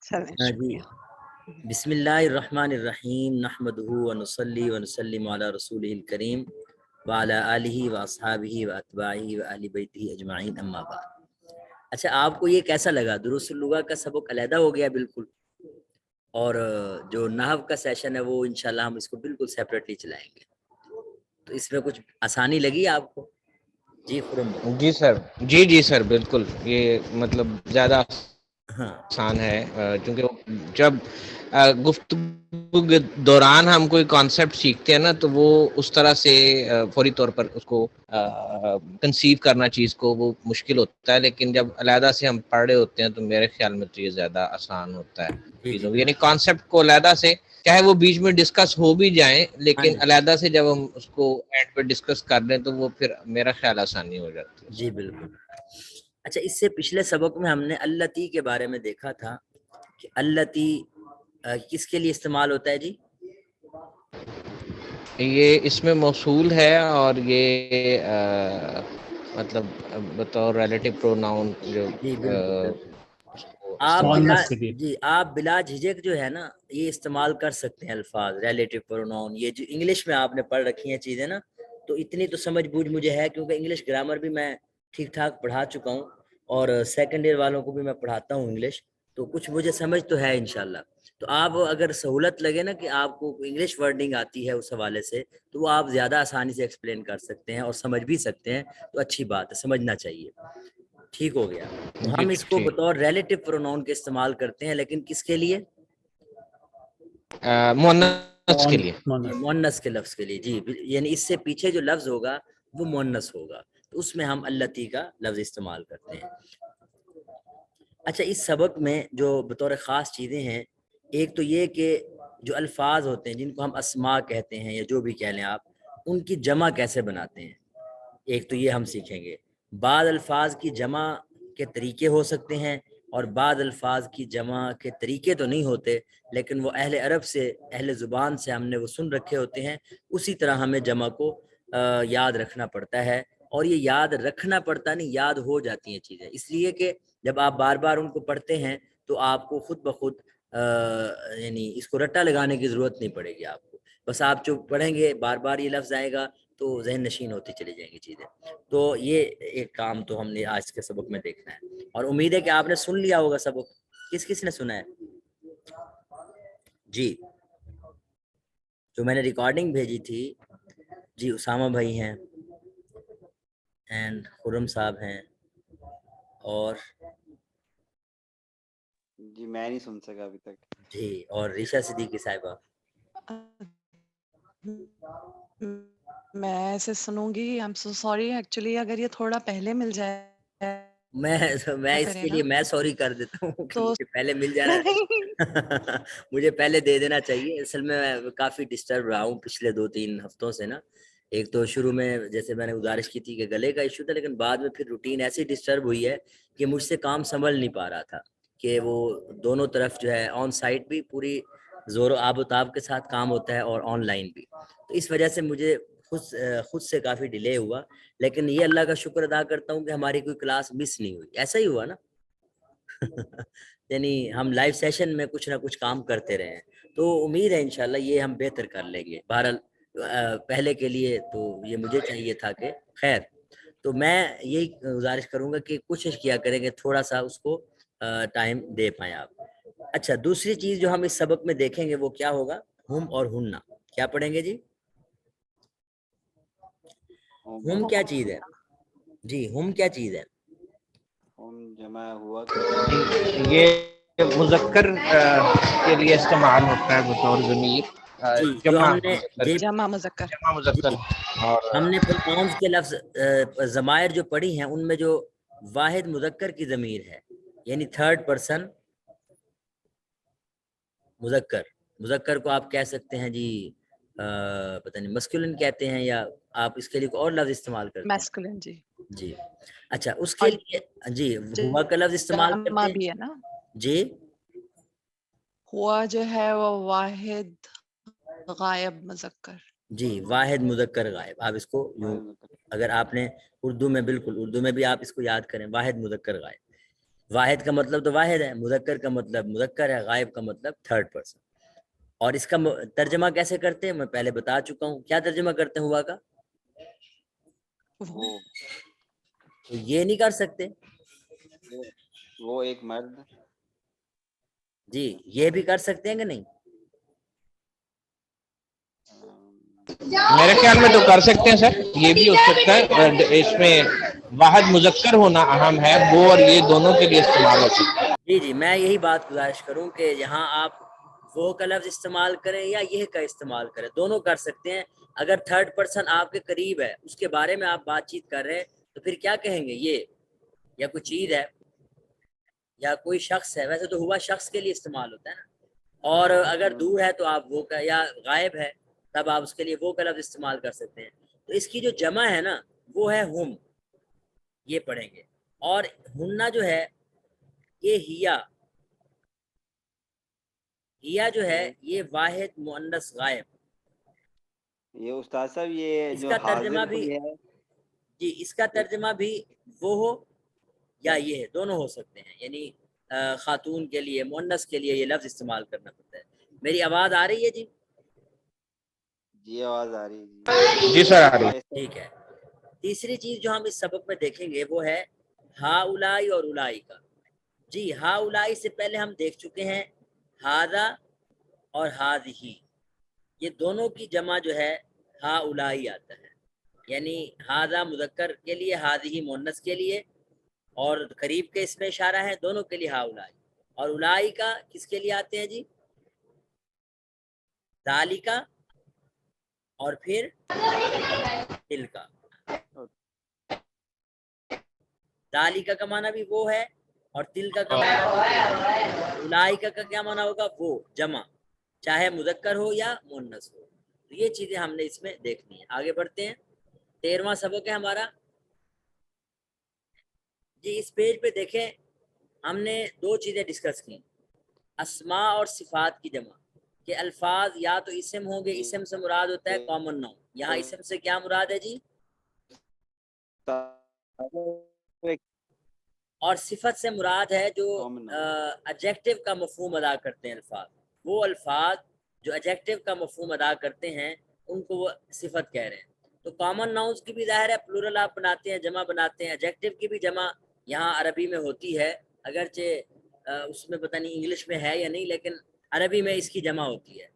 چلیں جی شکریہ. بسم اللہ الرحمن الرحیم نحمدہ ونصلی ونسلم علی رسولہ الکریم وعلی آلہ واصحابہ واتباعہ واہل بیتہ اجمعین اما بعد. اچھا آپ کو یہ کیسا لگا؟ دروس اللغہ کا سبق علیحدہ ہو گیا بالکل، اور جو نحو کا سیشن ہے وہ انشاءاللہ ہم اس کو بالکل سیپریٹلی چلائیں گے. تو اس میں کچھ آسانی لگی آپ کو؟ جی خرم بھائی. جی سر، جی سر بالکل. یہ مطلب زیادہ ہاں آسان ہے کیونکہ جب گفتگو کے دوران ہم کوئی کانسیپٹ سیکھتے ہیں نا تو وہ اس طرح سے فوری طور پر اس کو کنسیو کرنا چیز کو وہ مشکل ہوتا ہے، لیکن جب علیحدہ سے ہم پڑھ رہے ہوتے ہیں تو میرے خیال میں تو یہ زیادہ آسان ہوتا ہے جی چیزوں، بالکل. یعنی کانسیپٹ کو علیحدہ سے چاہے وہ بیچ میں ڈسکس ہو بھی جائیں ہاں لیکن جی علیحدہ سے جب ہم اس کو اینڈ پہ ڈسکس کر لیں تو وہ پھر میرا خیال آسانی ہو جاتی ہے. جی بالکل. اچھا اس سے پچھلے سبق میں ہم نے اللتی کے بارے میں دیکھا تھا کہ اللتی کس کے لیے استعمال ہوتا ہے جی؟ یہ اس میں موصول ہے اور یہ مطلب بطور ریلیٹو پروناؤن جو جی بالکل بالکل. اس کو آپ استعمال بلا مؤنث کے لیے. جی آپ بلا جھجک جو ہے نا یہ استعمال کر سکتے ہیں الفاظ ریلیٹو پروناؤن. یہ جو انگلش میں آپ نے پڑھ رکھی ہیں چیزیں نا، تو اتنی تو سمجھ بوجھ مجھے ہے کیونکہ انگلش گرامر بھی میں ٹھیک ٹھاک پڑھا چکا ہوں اور سیکنڈ ایئر والوں کو بھی میں پڑھاتا ہوں انگلش، تو کچھ مجھے سمجھ تو ہے انشاءاللہ. تو آپ اگر سہولت لگے نا کہ آپ کو انگلش ورڈنگ آتی ہے اس حوالے سے تو وہ آپ زیادہ آسانی سے ایکسپلین کر سکتے ہیں اور سمجھ بھی سکتے ہیں، تو اچھی بات ہے، سمجھنا چاہیے. ٹھیک ہو گیا. تو جی ہم اس کو ٹھیک. بطور ریلیٹو پروناؤن کے استعمال کرتے ہیں، لیکن کس کے لیے؟ مؤنث کے لیے. مؤنث کے لفظ کے لیے. جی یعنی اس سے پیچھے جو لفظ ہوگا وہ مؤنث ہوگا، تو اس میں ہم اللتی کا لفظ استعمال کرتے ہیں. اچھا اس سبق میں جو بطور خاص چیزیں ہیں، ایک تو یہ کہ جو الفاظ ہوتے ہیں جن کو ہم اسماء کہتے ہیں یا جو بھی کہہ لیں آپ، ان کی جمع کیسے بناتے ہیں، ایک تو یہ ہم سیکھیں گے. بعض الفاظ کی جمع کے طریقے ہو سکتے ہیں اور بعض الفاظ کی جمع کے طریقے تو نہیں ہوتے، لیکن وہ اہل عرب سے، اہل زبان سے ہم نے وہ سن رکھے ہوتے ہیں، اسی طرح ہمیں جمع کو یاد رکھنا پڑتا ہے. اور یہ یاد رکھنا پڑتا نہیں، یاد ہو جاتی ہیں چیزیں، اس لیے کہ جب آپ بار بار ان کو پڑھتے ہیں تو آپ کو خود بخود یعنی اس کو رٹا لگانے کی ضرورت نہیں پڑے گی آپ کو. بس آپ جو پڑھیں گے بار بار یہ لفظ آئے گا تو ذہن نشین ہوتی چلی جائیں گی چیزیں. تو یہ ایک کام تو ہم نے آج کے سبق میں دیکھنا ہے، اور امید ہے کہ آپ نے سن لیا ہوگا سبق. کس کس نے سنا ہے؟ جی جو میں نے ریکارڈنگ بھیجی تھی، جی اسامہ بھائی ہیں اینڈ خرم صاحب ہیں، اور جی میں نہیں سن سکا ابھی تک. جی اور ریشا صدیقی صاحبہ. میں ایسے سنوں گی. I am so sorry actually, اگر یہ تھوڑا پہلے مل جائے میں اس کرے کے نا لیے میں سوری کر دیتا ہوں کہ تو مجھے پہلے مل جانا مجھے پہلے دے دینا چاہیے. اصل میں کافی ڈسٹرب رہا ہوں پچھلے 2-3 ہفتوں سے نا. ایک تو شروع میں جیسے میں نے گزارش کی تھی کہ گلے کا ایشو تھا، لیکن بعد میں پھر روٹین ایسی ڈسٹرب ہوئی ہے کہ مجھ سے کام سنبھل نہیں پا رہا تھا، کہ وہ دونوں طرف جو ہے آن سائٹ بھی پوری زور و آب و تاب کے ساتھ کام ہوتا ہے اور آن لائن بھی. تو اس وجہ سے مجھے خود سے کافی ڈیلے ہوا، لیکن یہ اللہ کا شکر ادا کرتا ہوں کہ ہماری کوئی کلاس مس نہیں ہوئی. ایسا ہی ہوا نا یعنی ہم لائیو سیشن میں کچھ نہ کچھ کام کرتے رہے ہیں، تو امید ہے انشاءاللہ یہ ہم بہتر کر لیں گے. بہرحال پہلے کے لیے تو یہ مجھے چاہیے تھا کہ خیر. تو میں یہی گزارش کروں گا کہ کوشش کیا کریں کہ تھوڑا سا اس کو ٹائم دے پائیں آپ. اچھا دوسری چیز جو ہم اس سبق میں دیکھیں گے وہ کیا ہوگا؟ ہم اور ہننا. کیا پڑھیں گے جی؟ ہم کیا چیز ہے جی؟ ہم کیا چیز ہے؟ جمع ہوا کرتا ہے. یہ مذکر کے لیے استعمال ہوتا ہے بطور ضمیر. جی جو جمع ہم نے مذکر جی جمع مذکر. جمع مذکر. جی اور ہم نے پروناؤنس کے لفظ ضمائر جو پڑھی ہیں ان میں جو واحد مذکر کی ضمیر ہے، یعنی تھرڈ پرسن مذکر کو آپ کہہ سکتے ہیں جی پتہ نہیں مسکولن کہتے ہیں، یا آپ اس کے لیے کوئی اور لفظ استعمال کرتے ہیں. میسکولن جی. جی اچھا اس کے اور لیے جی ہوا کا لفظ استعمال جمع کرتے ہیں. بھی ہے نا. جی ہوا جو ہے وہ واحد غائب مذکر. جی واحد مذکر غائب. آپ اس کو یوں اگر آپ نے اردو میں، بالکل اردو میں بھی آپ اس کو یاد کریں، واحد مذکر غائب. واحد کا مطلب تو واحد ہے، مذکر کا مطلب مذکر ہے، غائب کا مطلب تھرڈ پرسن. اور اس کا ترجمہ کیسے کرتے ہیں میں پہلے بتا چکا ہوں. کیا ترجمہ کرتے ہیں ہوا کا؟ وہ تو یہ نہیں کر سکتے وہ ایک مرد. جی، یہ بھی کر سکتے ہیں کہ نہیں؟ میرے خیال میں تو کر سکتے ہیں سر، یہ بھی ہو سکتا ہے. اس میں واحد مذکر ہونا اہم ہے، وہ اور یہ دونوں کے لیے استعمال ہو سکتا ہے. جی جی، میں یہی بات گزارش کروں کہ یہاں آپ وہ کا لفظ استعمال کریں یا یہ کا استعمال کریں، دونوں کر سکتے ہیں. اگر تھرڈ پرسن آپ کے قریب ہے، اس کے بارے میں آپ بات چیت کر رہے ہیں، تو پھر کیا کہیں گے؟ یہ یا کوئی چیز ہے یا کوئی شخص ہے. ویسے تو ہوا شخص کے لیے استعمال ہوتا ہے نا. اور اگر دور ہے تو آپ وہ کا، یا غائب ہے تب آپ اس کے لیے وہ کا لفظ استعمال کر سکتے ہیں. تو اس کی جو جمع ہے نا وہ ہے ہم، یہ پڑھیں گے. اور ہننا جو ہے یہ ہیا جو ہے یہ واحد مؤنث غائب. یہ استاد صاحب یہ اس جو کا ترجمہ حاضر بھی، کوئی ہے، جی اس کا ترجمہ بھی وہ ہو یا یہ ہے، دونوں ہو سکتے ہیں. یعنی خاتون کے لیے، مؤنث کے لیے یہ لفظ استعمال کرنا پڑتا ہے. میری آواز آ رہی ہے جی؟ جی آواز آ رہی ہے جی سر، آ رہی ہے. ٹھیک ہے. تیسری چیز جو ہم اس سبق میں دیکھیں گے وہ ہے ہا اولائی اور اولائی کا. جی ہا اولائی سے پہلے ہم دیکھ چکے ہیں ہاذا اور ہاذہی، یہ دونوں کی جمع جو ہے ہا اولائی آتا ہے. یعنی ہاذا مذکر کے لیے، ہاذہی مؤنث کے لیے، اور قریب کے اس میں اشارہ ہے، دونوں کے لیے ہا اولائی. اور اولائی کا کس کے لیے آتے ہیں جی؟ ذالکا اور پھر تلکا. ذالکا کا معنی بھی وہ ہے اور تلکا کا معنی بھی وہ ہے. اولئک کا کیا معنی ہوگا؟ وہ، جمع، چاہے مذکر ہو یا مؤنث ہو. تو یہ چیزیں ہم نے اس میں دیکھنی ہے. آگے بڑھتے ہیں. 13واں سبق ہے ہمارا. جی اس پیج پہ دیکھیں، ہم نے دو چیزیں ڈسکس کی، اسماء اور صفات کی جمع. کہ الفاظ یا تو اسم ہوں گے، اسم سے مراد ہوتا ہے کامن ناؤن. یہاں اسم سے کیا مراد ہے جی؟ اور صفت سے مراد ہے جو ایڈجیکٹو کا مفہوم ادا کرتے ہیں الفاظ. وہ الفاظ جو ایڈجیکٹو کا مفہوم ادا کرتے ہیں ان کو وہ صفت کہہ رہے ہیں. تو کامن ناؤنز کی بھی ظاہر ہے پلورل آپ بناتے ہیں، جمع بناتے ہیں. ایڈجیکٹو کی بھی جمع یہاں عربی میں ہوتی ہے، اگرچہ اس میں پتہ نہیں انگلش میں ہے یا نہیں، لیکن عربی میں اس کی جمع ہوتی ہے.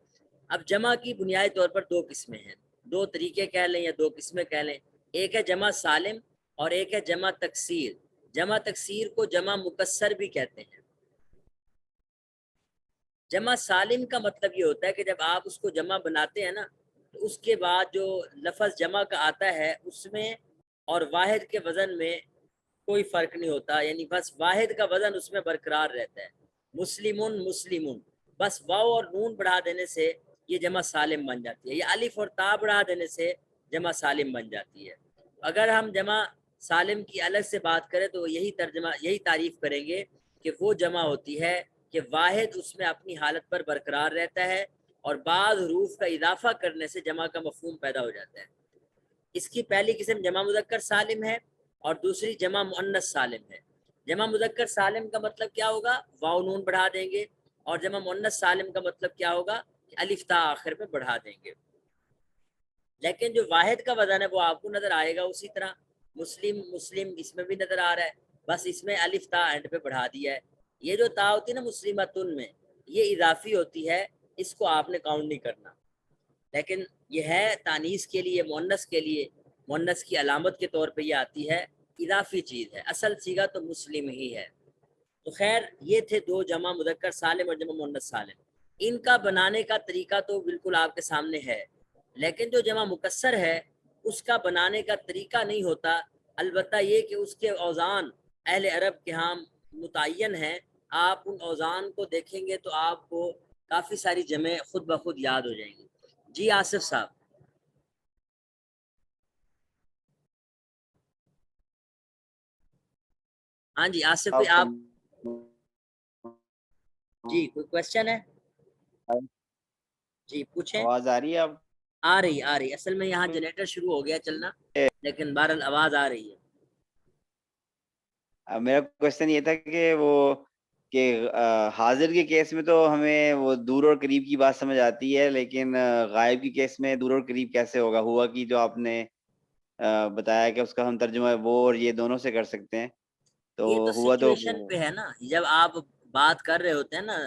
اب جمع کی بنیادی طور پر دو قسمیں ہیں، دو طریقے کہہ لیں یا دو قسمیں کہہ لیں. ایک ہے جمع سالم اور ایک ہے جمع تکسیر. جمع تکسیر کو جمع مکسر بھی کہتے ہیں. جمع سالم کا مطلب یہ ہوتا ہے کہ جب آپ اس کو جمع بناتے ہیں نا تو اس کے بعد جو لفظ جمع کا آتا ہے اس میں اور واحد کے وزن میں کوئی فرق نہیں ہوتا. یعنی بس واحد کا وزن اس میں برقرار رہتا ہے. مسلمون مسلمون، بس واو اور نون بڑھا دینے سے یہ جمع سالم بن جاتی ہے، یا الف اور تا بڑھا دینے سے جمع سالم بن جاتی ہے. اگر ہم جمع سالم کی الگ سے بات کریں تو یہی ترجمہ، یہی تعریف کریں گے کہ وہ جمع ہوتی ہے کہ واحد اس میں اپنی حالت پر برقرار رہتا ہے اور بعض حروف کا اضافہ کرنے سے جمع کا مفہوم پیدا ہو جاتا ہے. اس کی پہلی قسم جمع مذکر سالم ہے اور دوسری جمع مؤنث سالم ہے. جمع مذکر سالم کا مطلب کیا ہوگا؟ واو نون بڑھا دیں گے. اور جمع مؤنث سالم کا مطلب کیا ہوگا؟ کہ الف تا آخر میں بڑھا دیں گے. لیکن جو واحد کا وزن ہے وہ آپ کو نظر آئے گا اسی طرح. مسلم مسلم اس میں بھی نظر آ رہا ہے، بس اس میں الف تا اینڈ پہ بڑھا دیا ہے. یہ جو تا ہوتی ہے نا مسلمتن میں، یہ اضافی ہوتی ہے، اس کو آپ نے کاؤنٹ نہیں کرنا. لیکن یہ ہے تانیث کے لیے، مؤنث کے لیے، مؤنث کی علامت کے طور پہ یہ آتی ہے، اضافی چیز ہے. اصل صیغہ تو مسلم ہی ہے. تو خیر یہ تھے دو جمع مذکر سالم اور جمع مؤنث سالم. ان کا بنانے کا طریقہ تو بالکل آپ کے سامنے ہے، لیکن جو جمع مکسر ہے اس کا بنانے کا طریقہ نہیں ہوتا. البتہ یہ کہ اس کے اوزان اہل عرب کے ہاں متعین ہیں. آپ ان اوزان کو دیکھیں گے تو آپ کو کافی ساری جمع خود بخود یاد ہو جائیں گی. جی آصف صاحب. ہاں جی آصف بھائی آپ، جی کوئی کوشچن ہے؟ جی پوچھیں. آواز آ رہی ہے اب؟ آ رہی اصل میں یہاں جنریٹر شروع ہو گیا چلنا، لیکن بہرحال آواز آ رہی ہے. میرا کوشچن یہ تھا کہ وہ کہ حاضر کے کیس میں تو ہمیں وہ دور اور قریب کی بات سمجھ آتی ہے، لیکن غائب کی کیس میں دور اور قریب کیسے ہوگا؟ ہوا کی جو آپ نے بتایا کہ اس کا ہم ترجمہ وہ اور یہ دونوں سے کر سکتے ہیں، تو یہ تو ہوا تو سچویشن پہ ہے نا، جب آپ بات کر رہے ہوتے ہیں نا،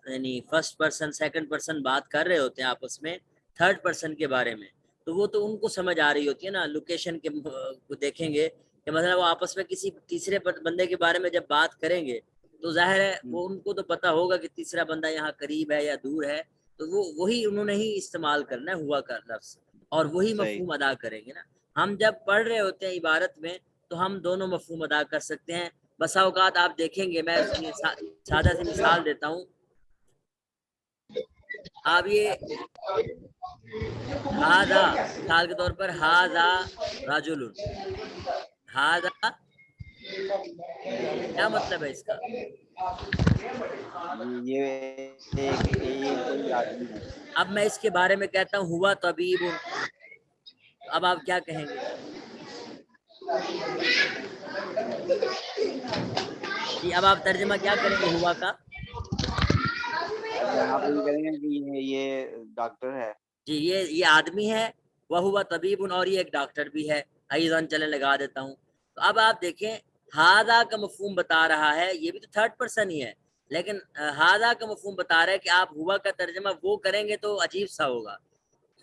یعنی فرسٹ پرسن سیکنڈ پرسن بات کر رہے ہوتے ہیں آپس میں تھرڈ پرسن کے بارے میں، تو وہ تو ان کو سمجھ آ رہی ہوتی ہے نا، لوکیشن کے کو دیکھیں گے کہ مثلا وہ آپس میں کسی تیسرے بندے کے بارے میں جب بات کریں گے تو ظاہر ہے وہ ان کو تو پتا ہوگا کہ تیسرا بندہ یہاں قریب ہے یا دور ہے، تو وہ وہی انہوں نے ہی استعمال کرنا ہے ہوا کا لفظ، اور وہی صحیح. مفہوم ادا کریں گے نا۔ ہم جب پڑھ رہے ہوتے ہیں عبارت میں تو ہم دونوں مفہوم ادا کر سکتے ہیں۔ بسا اوقات آپ دیکھیں گے، میں اس کی سادہ سی مثال دیتا ہوں، آپ یہ ہاذا مثال کے طور پر ہاذا رجل، ہاذا کیا مطلب ہے اس کا؟ یہ کوئی آدمی ہے. اب میں اس کے بارے میں کہتا ہوں ہوا طبیب، اب آپ کیا کہیں گے جی؟ اب آپ ترجمہ کیا کریں گے ہوا کا؟ اب یہاں پہ یہ کریں گے کہ یہ ڈاکٹر ہے. جی یہ آدمی ہے، وہ ہوا طبیب، اور یہ ایک ڈاکٹر بھی ہے، ایزان چلے لگا دیتا ہوں۔ تو اب آپ دیکھیں ہاذا کا مفہوم بتا رہا ہے، یہ بھی تو تھرڈ پرسن ہی ہے، لیکن ہاذا کا مفہوم بتا رہا ہے کہ آپ ہوا کا ترجمہ وہ کریں گے تو عجیب سا ہوگا،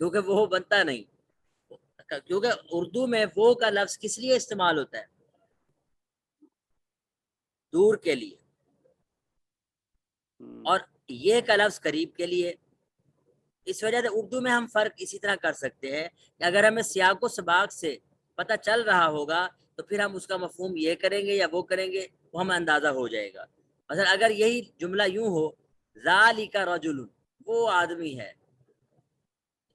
کیونکہ وہ بنتا نہیں، کیونکہ اردو میں وہ کا لفظ کس لیے استعمال ہوتا ہے؟ دور کے لیے، اور یہ کا لفظ قریب کے لیے۔ اس وجہ سے اردو میں ہم فرق اسی طرح کر سکتے ہیں کہ اگر ہمیں سیاق و سباق سے پتہ چل رہا ہوگا تو پھر ہم اس کا مفہوم یہ کریں گے یا وہ کریں گے، وہ ہمیں اندازہ ہو جائے گا۔ مثلا اگر یہی جملہ یوں ہو ذالک رجل، وہ آدمی ہے،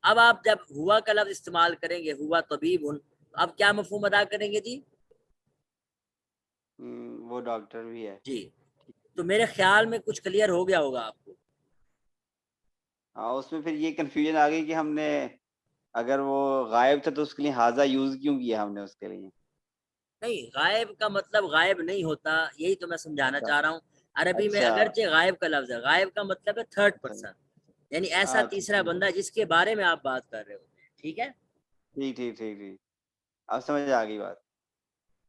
اب آپ جب ہوا کا لفظ استعمال کریں گے ہوا طبیب، اب کیا مفہوم ادا کریں گے جی؟ وہ ڈاکٹر بھی ہے. جی تو میرے خیال میں کچھ کلیئر ہو گیا ہوگا آپ کو۔ ہاں، اس میں پھر یہ کنفیوژن آ گئی کہ ہم نے اگر وہ غائب تھا تو اس کے لیے حاضہ یوز کیوں کیا ہم نے اس کے لیے؟ نہیں، غائب کا مطلب غائب نہیں ہوتا، یہی تو میں سمجھانا چاہ رہا ہوں۔ عربی میں اچھا اگرچہ غائب کا لفظ ہے، غائب کا مطلب ہے تھرڈ پرسن، یعنی ایسا اچھا، تیسرا بندہ جس کے بارے میں آپ بات کر رہے ہوتے ہیں، ٹھیک ہے؟ ٹھیک ٹھیک ٹھیک ٹھیک، اب سمجھ آ گئی بات.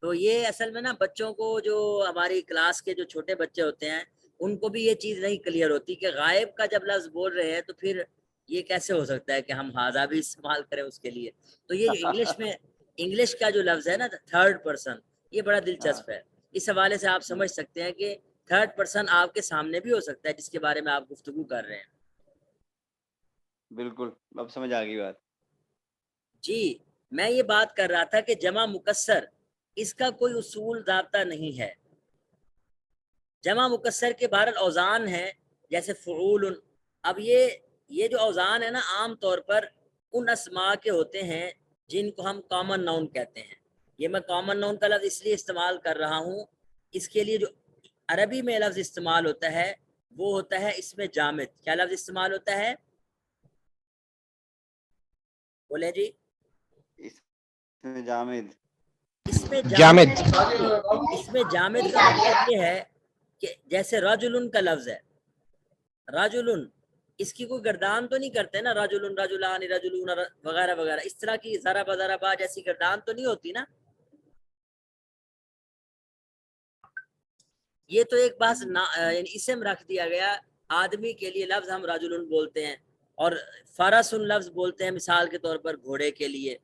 تو یہ اصل میں نا بچوں کو، جو ہماری کلاس کے جو چھوٹے بچے ہوتے ہیں ان کو بھی یہ چیز نہیں کلیئر ہوتی کہ غائب کا جب لفظ بول رہے ہیں تو پھر یہ کیسے ہو سکتا ہے کہ ہم ہاذا بھی استعمال کریں اس کے لیے۔ تو یہ جو انگلش کا جو لفظ ہے نا تھرڈ پرسن، یہ بڑا دلچسپ ہے۔ اس حوالے سے آپ سمجھ سکتے ہیں کہ تھرڈ پرسن آپ کے سامنے بھی ہو سکتا ہے جس کے بارے میں آپ گفتگو کر رہے ہیں۔ بالکل، اب سمجھ آ گئی بات. جی میں یہ بات کر رہا تھا کہ جمع مکسر اس کا کوئی اصول ضابطہ نہیں ہے۔ جمع مکسر کے بہرحال اوزان ہیں، جیسے فعول۔ اب یہ جو اوزان ہے نا عام طور پر ان اسماء کے ہوتے ہیں جن کو ہم کامن ناؤن کہتے ہیں۔ یہ میں کامن ناؤن کا لفظ اس لیے استعمال کر رہا ہوں، اس کے لیے جو عربی میں لفظ استعمال ہوتا ہے وہ ہوتا ہے اس میں جامد۔ کیا لفظ استعمال ہوتا ہے؟ بولے جی۔ اس میں جامد. اس میں جامد. اس میں جامد کا مطلب یہ ہے کہ جیسے رجل کا لفظ ہے، رجل، اس کی کوئی گردان تو نہیں کرتے نا، رجل رجلان رجلون وغیرہ وغیرہ، اس طرح کی ضرب ضربا جیسی گردان تو نہیں ہوتی نا۔ یہ تو ایک بات یعنی اسم رکھ دیا گیا، آدمی کے لیے لفظ ہم رجل بولتے ہیں، اور فرس لفظ بولتے ہیں مثال کے طور پر گھوڑے کے لیے،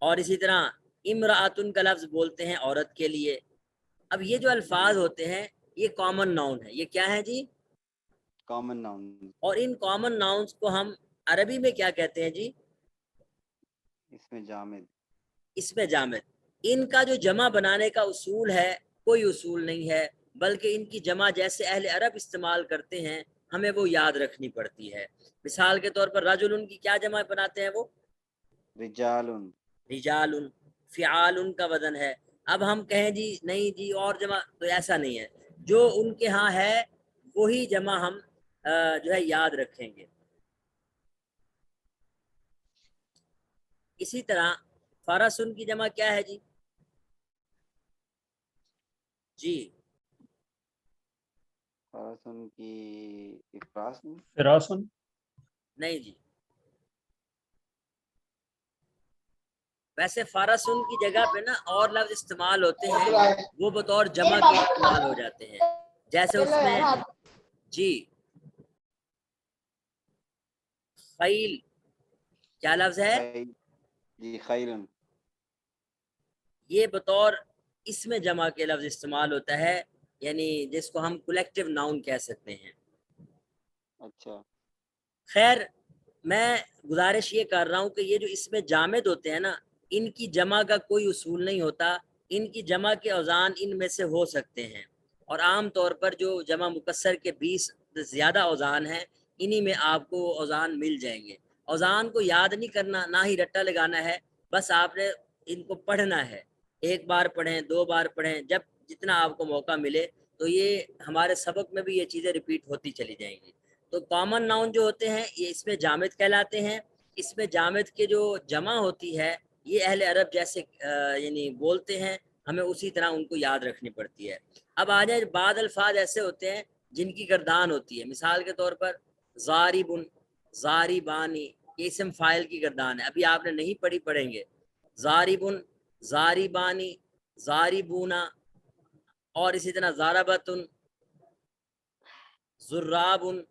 اور اسی طرح امرأتن کا لفظ بولتے ہیں عورت کے لیے۔ اب یہ جو الفاظ ہوتے ہیں یہ کامن ناؤن ہے۔ یہ کیا ہے جی؟ Common noun. اور ان کامن ناؤنس کو ہم عربی میں کیا کہتے ہیں جی؟ اس میں جامد. اس میں جامد۔ ان کا جو جمع بنانے کا اصول ہے کوئی اصول نہیں ہے، بلکہ ان کی جمع جیسے اہل عرب استعمال کرتے ہیں ہمیں وہ یاد رکھنی پڑتی ہے۔ مثال کے طور پر رجل کی کیا جمع بناتے ہیں وہ؟ رجال. رجال۔ فعال کا وزن ہے۔ اب ہم کہیں جی نہیں جی اور جمع، تو ایسا نہیں ہے، جو ان کے ہاں ہے وہی جمع ہم جو ہے یاد رکھیں گے۔ اسی طرح فرسن کی جمع کیا ہے جی؟ جی فراسن کی افراسن فراسن نہیں جی، ویسے فارسن کی جگہ پہ نا اور لفظ استعمال ہوتے ہیں، وہ بطور جمع کے استعمال ہو جاتے ہیں، جیسے اس میں جی خیل کیا لفظ ہے، جی خیرن، یہ بطور اس میں جمع کے لفظ استعمال ہوتا ہے، یعنی جس کو ہم کولیکٹیو ناؤن کہہ سکتے ہیں۔ اچھا خیر میں گزارش یہ کر رہا ہوں کہ یہ جو اس میں جامد ہوتے ہیں نا، ان کی جمع کا کوئی اصول نہیں ہوتا، ان کی جمع کے اوزان ان میں سے ہو سکتے ہیں، اور عام طور پر جو جمع مکسر کے 20 زیادہ اوزان ہیں، انہی میں آپ کو اوزان مل جائیں گے۔ اوزان کو یاد نہیں کرنا، نہ ہی رٹا لگانا ہے، بس آپ نے ان کو پڑھنا ہے، ایک بار پڑھیں، 2 بار پڑھیں، جب جتنا آپ کو موقع ملے، تو یہ ہمارے سبق میں بھی یہ چیزیں ریپیٹ ہوتی چلی جائیں گی۔ تو کامن ناؤن جو ہوتے ہیں یہ اس میں جامد کہلاتے ہیں، اس میں جامد کے جو جمع ہوتی ہے یہ اہل عرب جیسے یعنی بولتے ہیں، ہمیں اسی طرح ان کو یاد رکھنی پڑتی ہے۔ اب آ جائیں، بعض الفاظ ایسے ہوتے ہیں جن کی گردان ہوتی ہے، مثال کے طور پر ضاربن، ضاربانی، یہ اسم فاعل کی گردان ہے، ابھی آپ نے نہیں پڑھی، پڑھیں گے ضاربن، ضاربانی، ضاربونا، اور اسی طرح ضاربتن، ضرابن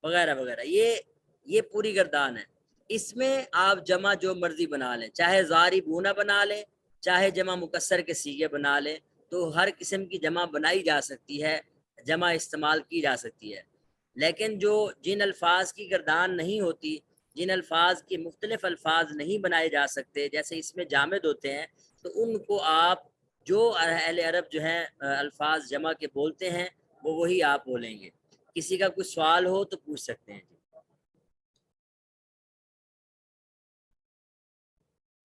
وغیرہ وغیرہ، یہ پوری گردان ہے۔ اس میں آپ جمع جو مرضی بنا لیں، چاہے ضاربونا بنا لیں، چاہے جمع مکسر کے صیغے بنا لیں، تو ہر قسم کی جمع بنائی جا سکتی ہے، جمع استعمال کی جا سکتی ہے۔ لیکن جو جن الفاظ کی گردان نہیں ہوتی، جن الفاظ کے مختلف الفاظ نہیں بنائے جا سکتے، جیسے اس میں جامد ہوتے ہیں، تو ان کو آپ جو اہل عرب جو ہیں الفاظ جمع کے بولتے ہیں، وہ وہی آپ بولیں گے۔ کسی کا کوئی سوال ہو تو پوچھ سکتے ہیں۔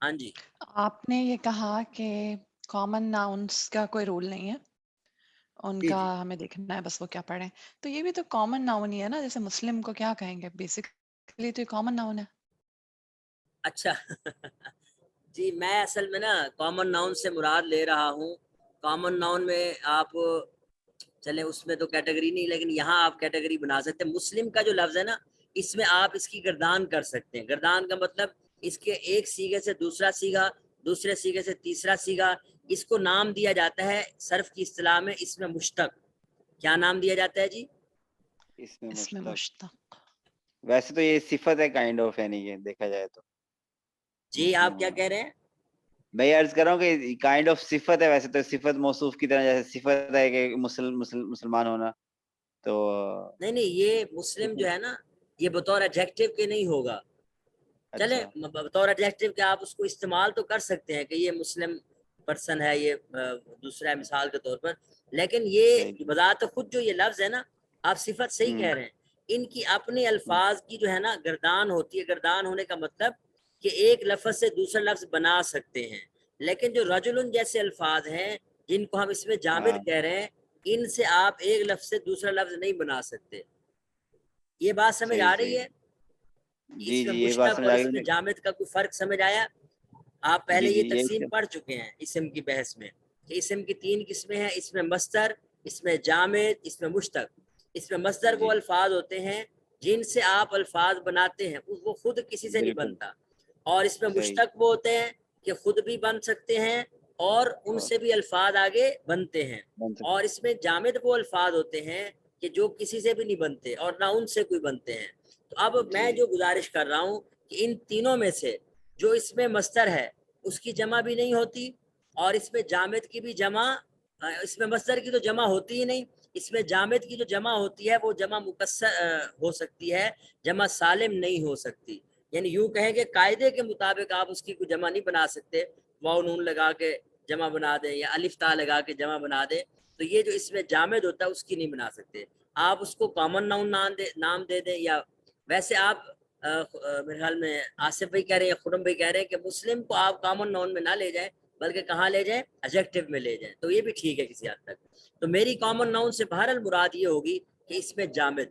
ہاں جی، آپ نے یہ کہا کہ کامن ناؤنس کا کوئی رول نہیں ہے، ان جی کا جی، ہمیں دیکھنا ہے بس وہ کیا پڑھیں، تو یہ بھی تو کامن ناؤن ہی ہے نا، جیسے مسلم کو کیا کہیں گے، بیسکلی تو یہ کامن ناؤن ہے۔ اچھا جی، میں اصل میں نا کامن ناؤن سے مراد لے رہا ہوں، کامن ناؤن میں آپ چلے اس میں تو کیٹیگری نہیں، لیکن یہاں آپ کیٹیگری بنا سکتے ہیں۔ مسلم کا جو لفظ ہے نا، اس میں آپ اس کی گردان کر سکتے ہیں۔ گردان کا مطلب اس کے ایک سیغے سے دوسرا سیغہ، دوسرے سیغے سے تیسرا سیغہ، اس کو نام دیا جاتا ہے صرف کی اصطلاح میں اس میں مشتق۔ کیا نام دیا جاتا ہے جی؟ اس میں اس میں مشتق، مشتق۔ ویسے تو یہ صفت ہے کائنڈ آف، یعنی کہ دیکھا جائے تو جی آپ کیا کہہ رہے ہیں؟ میں یہ عرض کر رہا ہوں کہ کائنڈ آف صفت ہے، ویسے تو صفت موصوف کی طرح، جیسے صفت ہے کہ مسلمان ہونا، تو نہیں نہیں، یہ مسلم جو ہے نا، یہ بطور ایڈجیکٹو کے نہیں ہوگا۔ چلیں اچھا بطور ایڈجیکٹو کے آپ اس کو استعمال تو کر سکتے ہیں کہ یہ مسلم پرسن ہے، یہ دوسرا مثال کے طور پر، لیکن یہ صحیح، بذات خود جو یہ لفظ ہے نا، آپ صفت صحیح کہہ رہے ہیں، ان کی اپنے الفاظ کی جو ہے نا گردان ہوتی ہے۔ گردان ہونے کا مطلب کہ ایک لفظ سے دوسرا لفظ بنا سکتے ہیں، لیکن جو رجل جیسے الفاظ ہیں جن کو ہم اس میں ہاں جامد کہہ رہے ہیں، ان سے آپ ایک لفظ سے دوسرا لفظ نہیں بنا سکتے۔ یہ بات سمجھ صحیح آ رہی صحیح، ہے؟ جی اس میں جی یہ بات مشتق سمجھ اور آ اس میں گئی، جامد کا کوئی فرق سمجھ آیا؟ آپ پہلے جی جی یہ یہ تقسیم پڑھ چکے ہیں اسم کی بحث میں کہ اسم کی 3 قسمیں ہیں، اس میں مصدر، اس میں جامد، اس میں مشتق۔ اس میں مصدر وہ جی الفاظ ہوتے ہیں جن سے آپ الفاظ بناتے ہیں، وہ خود کسی سے نہیں بالکل بنتا، اور اس میں صحیح، مشتق وہ ہوتے ہیں کہ خود بھی بن سکتے ہیں اور ان اور سے بھی الفاظ آگے بنتے ہیں، بن اور سکتے، اس میں جامد وہ الفاظ ہوتے ہیں کہ جو کسی سے بھی نہیں بنتے اور نہ ان سے کوئی بنتے ہیں۔ تو اب جی میں جو گزارش کر رہا ہوں کہ ان تینوں میں سے جو اس میں مصدر ہے اس کی جمع بھی نہیں ہوتی، اور اس میں جامد کی بھی جمع، اس میں مصدر کی تو جمع ہوتی ہی نہیں، اس میں جامد کی جو جمع ہوتی ہے وہ جمع مکسر ہو سکتی ہے، جمع سالم نہیں ہو سکتی۔ یعنی یوں کہیں کہ قاعدے کے مطابق آپ اس کی کوئی جمع نہیں بنا سکتے، واو نون لگا کے جمع بنا دیں یا الف تا لگا کے جمع بنا دیں، تو یہ جو اس میں جامد ہوتا ہے اس کی نہیں بنا سکتے۔ آپ اس کو کامن ناؤن نام دے دیں، یا ویسے آپ میرے خیال میں آصف بھائی کہہ رہے ہیں، خرم بھائی کہہ رہے ہیں کہ مسلم کو آپ کامن ناؤن میں نہ لے جائیں بلکہ کہاں لے جائیں، ایڈجیکٹو میں لے جائیں، تو یہ بھی ٹھیک ہے کسی حد تک۔ تو میری کامن ناؤن سے بہرحال مراد یہ ہوگی کہ اس میں جامد،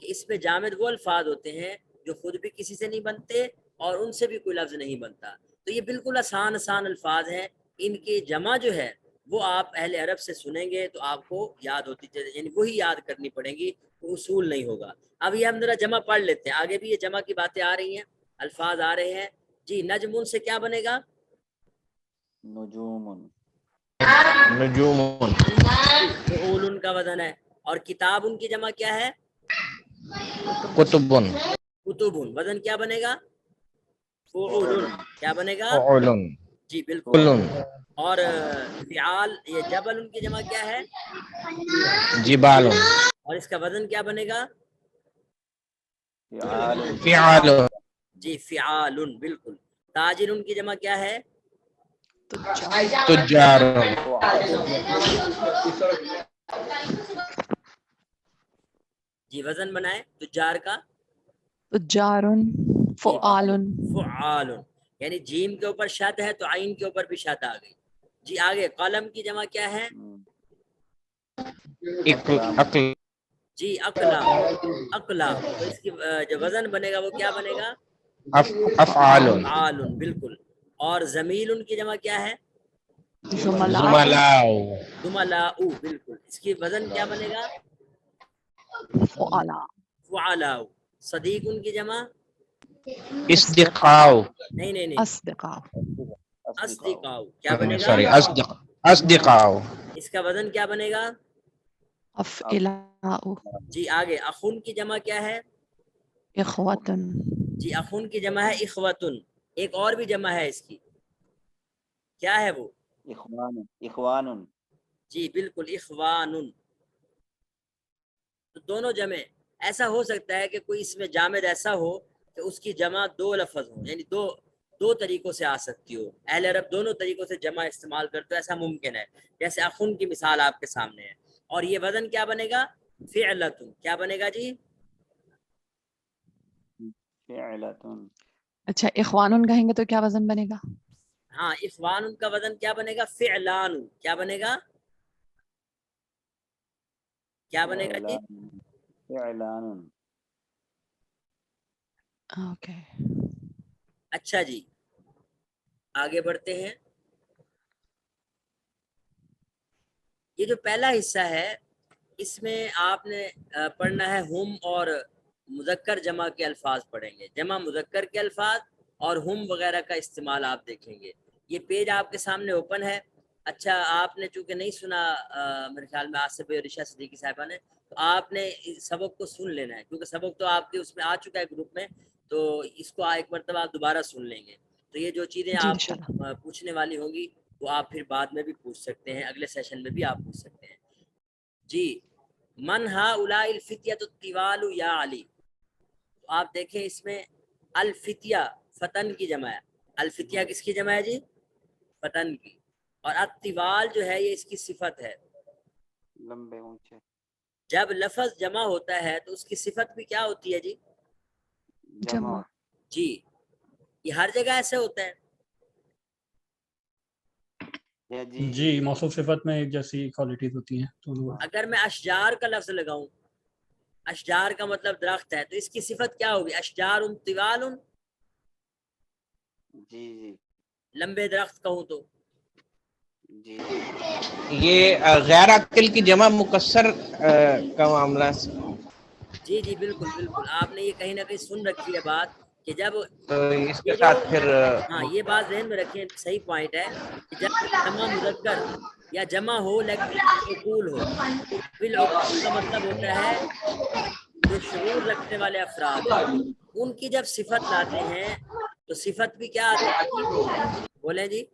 کہ اس میں جامد وہ الفاظ ہوتے ہیں جو خود بھی کسی سے نہیں بنتے اور ان سے بھی کوئی لفظ نہیں بنتا۔ تو یہ بالکل آسان الفاظ ہیں، ان کی جمع جو ہے وہ آپ اہل عرب سے سنیں گے تو آپ کو یاد ہوتی چلے، یعنی وہی یاد کرنی پڑیں گی، تو اصول نہیں ہوگا۔ اب یہ ہم ذرا جمع پڑھ لیتے ہیں، آگے بھی یہ جمع کی باتیں آ رہی ہیں، الفاظ آ رہے ہیں جی۔ نجم سے کیا بنے گا؟ نجوم، نجوم، فعول کا وزن ہے، اور کتاب ان کی جمع کیا ہے؟ کتب، کتب، وزن کیا بنے گا؟ فعول، کیا بنے گا؟ فعل، جی بالکل۔ فعل، اور فعال، یہ جبل ان کی جمع کیا ہے؟ جبال، اور اس کا وزن کیا بنے گا؟ فعال، فعال، جی فعال، بالکل۔ تاجر ان کی جمع کیا ہے؟ تجار، تجار، جی وزن بنائے تجار کا؟ تجار، فعال، فعال، یعنی جیم کے اوپر شد ہے تو عین کے اوپر بھی شد آ گئی۔ جی آگے قلم کی جمع کیا ہے؟ عقل، جی اقلام، اقلام، تو اس کی جو وزن بنے گا وہ کیا بنے گا؟ افعال، فعال، بالکل۔ اور زمیل ان کی جمع کیا ہے؟ زملاء، زملاء، زملاء، بالکل۔ اس کی وزن کیا بنے گا؟ فعلاء، فعلاء۔ صدیق ان کی جمع؟ اصدقاء، نہیں نہیں نہیں، اصدقاء، اصدقاء، کیا بنے گا؟ سوری، اصدقاء، اس کا وزن کیا بنے گا؟ افعلاء، جی آگے اخن کی جمع کیا ہے؟ اخوة، جی اخن کی جمع ہے اخوتن، ایک اور بھی جمع ہے اس کی، کیا ہے وہ؟ اخوان، اخوان، جی بالکل، اخوان۔ تو دونوں جمع، ایسا ہو سکتا ہے کہ کوئی اس میں جامد ایسا ہو کہ اس کی جمع دو لفظ ہوں، یعنی دو طریقوں سے آ سکتی ہو، اہل عرب دونوں طریقوں سے جمع استعمال کرتے ہو، ایسا ممکن ہے، جیسے اخن کی مثال آپ کے سامنے ہے۔ اور یہ وزن کیا بنے گا؟ فعلتن، کیا بنے گا جی؟ فعلتن، اچھا اخوان کہیں گے تو کیا وزن بنے گا؟ ہاں اخوان کا وزن کیا بنے گا؟ فعلان، کیا بنے گا؟ کیا بنے گا جی؟ فعلان، اوکے، اچھا جی آگے بڑھتے ہیں۔ یہ جو پہلا حصہ ہے اس میں آپ نے پڑھنا ہے ہم اور مذکر جمع کے الفاظ پڑھیں گے، جمع مذکر کے الفاظ اور ہم وغیرہ کا استعمال آپ دیکھیں گے۔ یہ پیج آپ کے سامنے اوپن ہے۔ اچھا آپ نے چونکہ نہیں سنا میرے خیال میں آصف اور رشا صدیقی صاحبہ نے، تو آپ نے اس سبق کو سن لینا ہے، کیونکہ سبق تو آپ کے اس میں آ چکا ہے گروپ میں، تو اس کو ایک مرتبہ آپ دوبارہ سن لیں گے، تو یہ جو چیزیں جی آپ کو انشاءاللہ، پوچھنے والی ہوں گی وہ آپ پھر بعد میں بھی پوچھ سکتے ہیں، اگلے سیشن میں بھی آپ پوچھ سکتے ہیں جی۔ من ہؤلاء الفتیۃ الطوال یا علی، آپ دیکھیں اس میں الفتیہ فتن کی جمع ہے، الفتیہ کس کی جمع ہے جی؟ فتن کی، اور الطوال جو ہے یہ اس کی صفت ہے۔ لمبے اونچے، جب لفظ جمع ہوتا ہے تو اس کی صفت بھی کیا ہوتی ہے جی؟ جمع، جی یہ ہر جگہ ایسے ہوتا ہے؟ جی موصوف صفت میں ایک جیسی کوالٹیز ہوتی ہیں تو اگر میں اشجار کا لفظ لگاؤں، اشجار کا مطلب درخت ہے، تو اس کی صفت کیا ہوگی؟ اشجار طوال، جی لمبے درخت کہوں تو؟ جی، یہ غیر عاقل کی جمع مکسر کا معاملہ، جی جی بالکل بالکل، آپ نے یہ کہیں نہ کہیں سن رکھی ہے بات، کہ جب تو اس کے یہ جو، ساتھ پھر ہاں یہ بات ذہن میں رکھیں، صحیح پوائنٹ ہے کہ جب جمع مذکر یا جمع ہو لیکن عقول ہو، بالعقول کا مطلب ہوتا ہے جو شعور رکھنے والے افراد ہیں، ان کی جب صفت لاتے ہیں تو صفت بھی کیا آتی ہے جی؟ بولیں جی،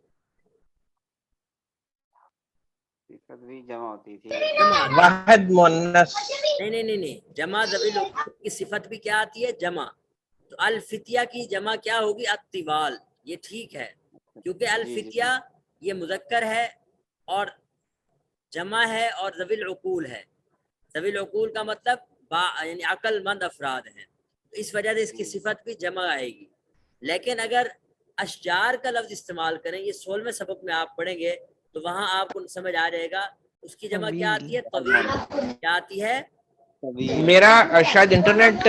صفت بھی جمع ہوتی تھی، جمع آتی ہے۔ واحد مؤنث، نہیں، جمع ذوی العقول کی صفت بھی کیا آتی ہے؟ جمع۔ تو الفتیہ کی جمع کیا ہوگی؟ الطوال، یہ ٹھیک ہے، کیونکہ الفتیہ یہ مذکر ہے اور جمع ہے اور ذوی العقول ہے، ذوی العقول کا مطلب یعنی عقل مند افراد ہیں، اس وجہ سے اس کی صفت بھی جمع آئے گی۔ لیکن اگر اشجار کا لفظ استعمال کریں، یہ 16ویں سبق میں آپ پڑھیں گے تو وہاں آپ کو سمجھ آ جائے گا، اس کی جمع کیا آتی ہے؟ طویل، کیا آتی ہے؟ میرا شاید انٹرنیٹ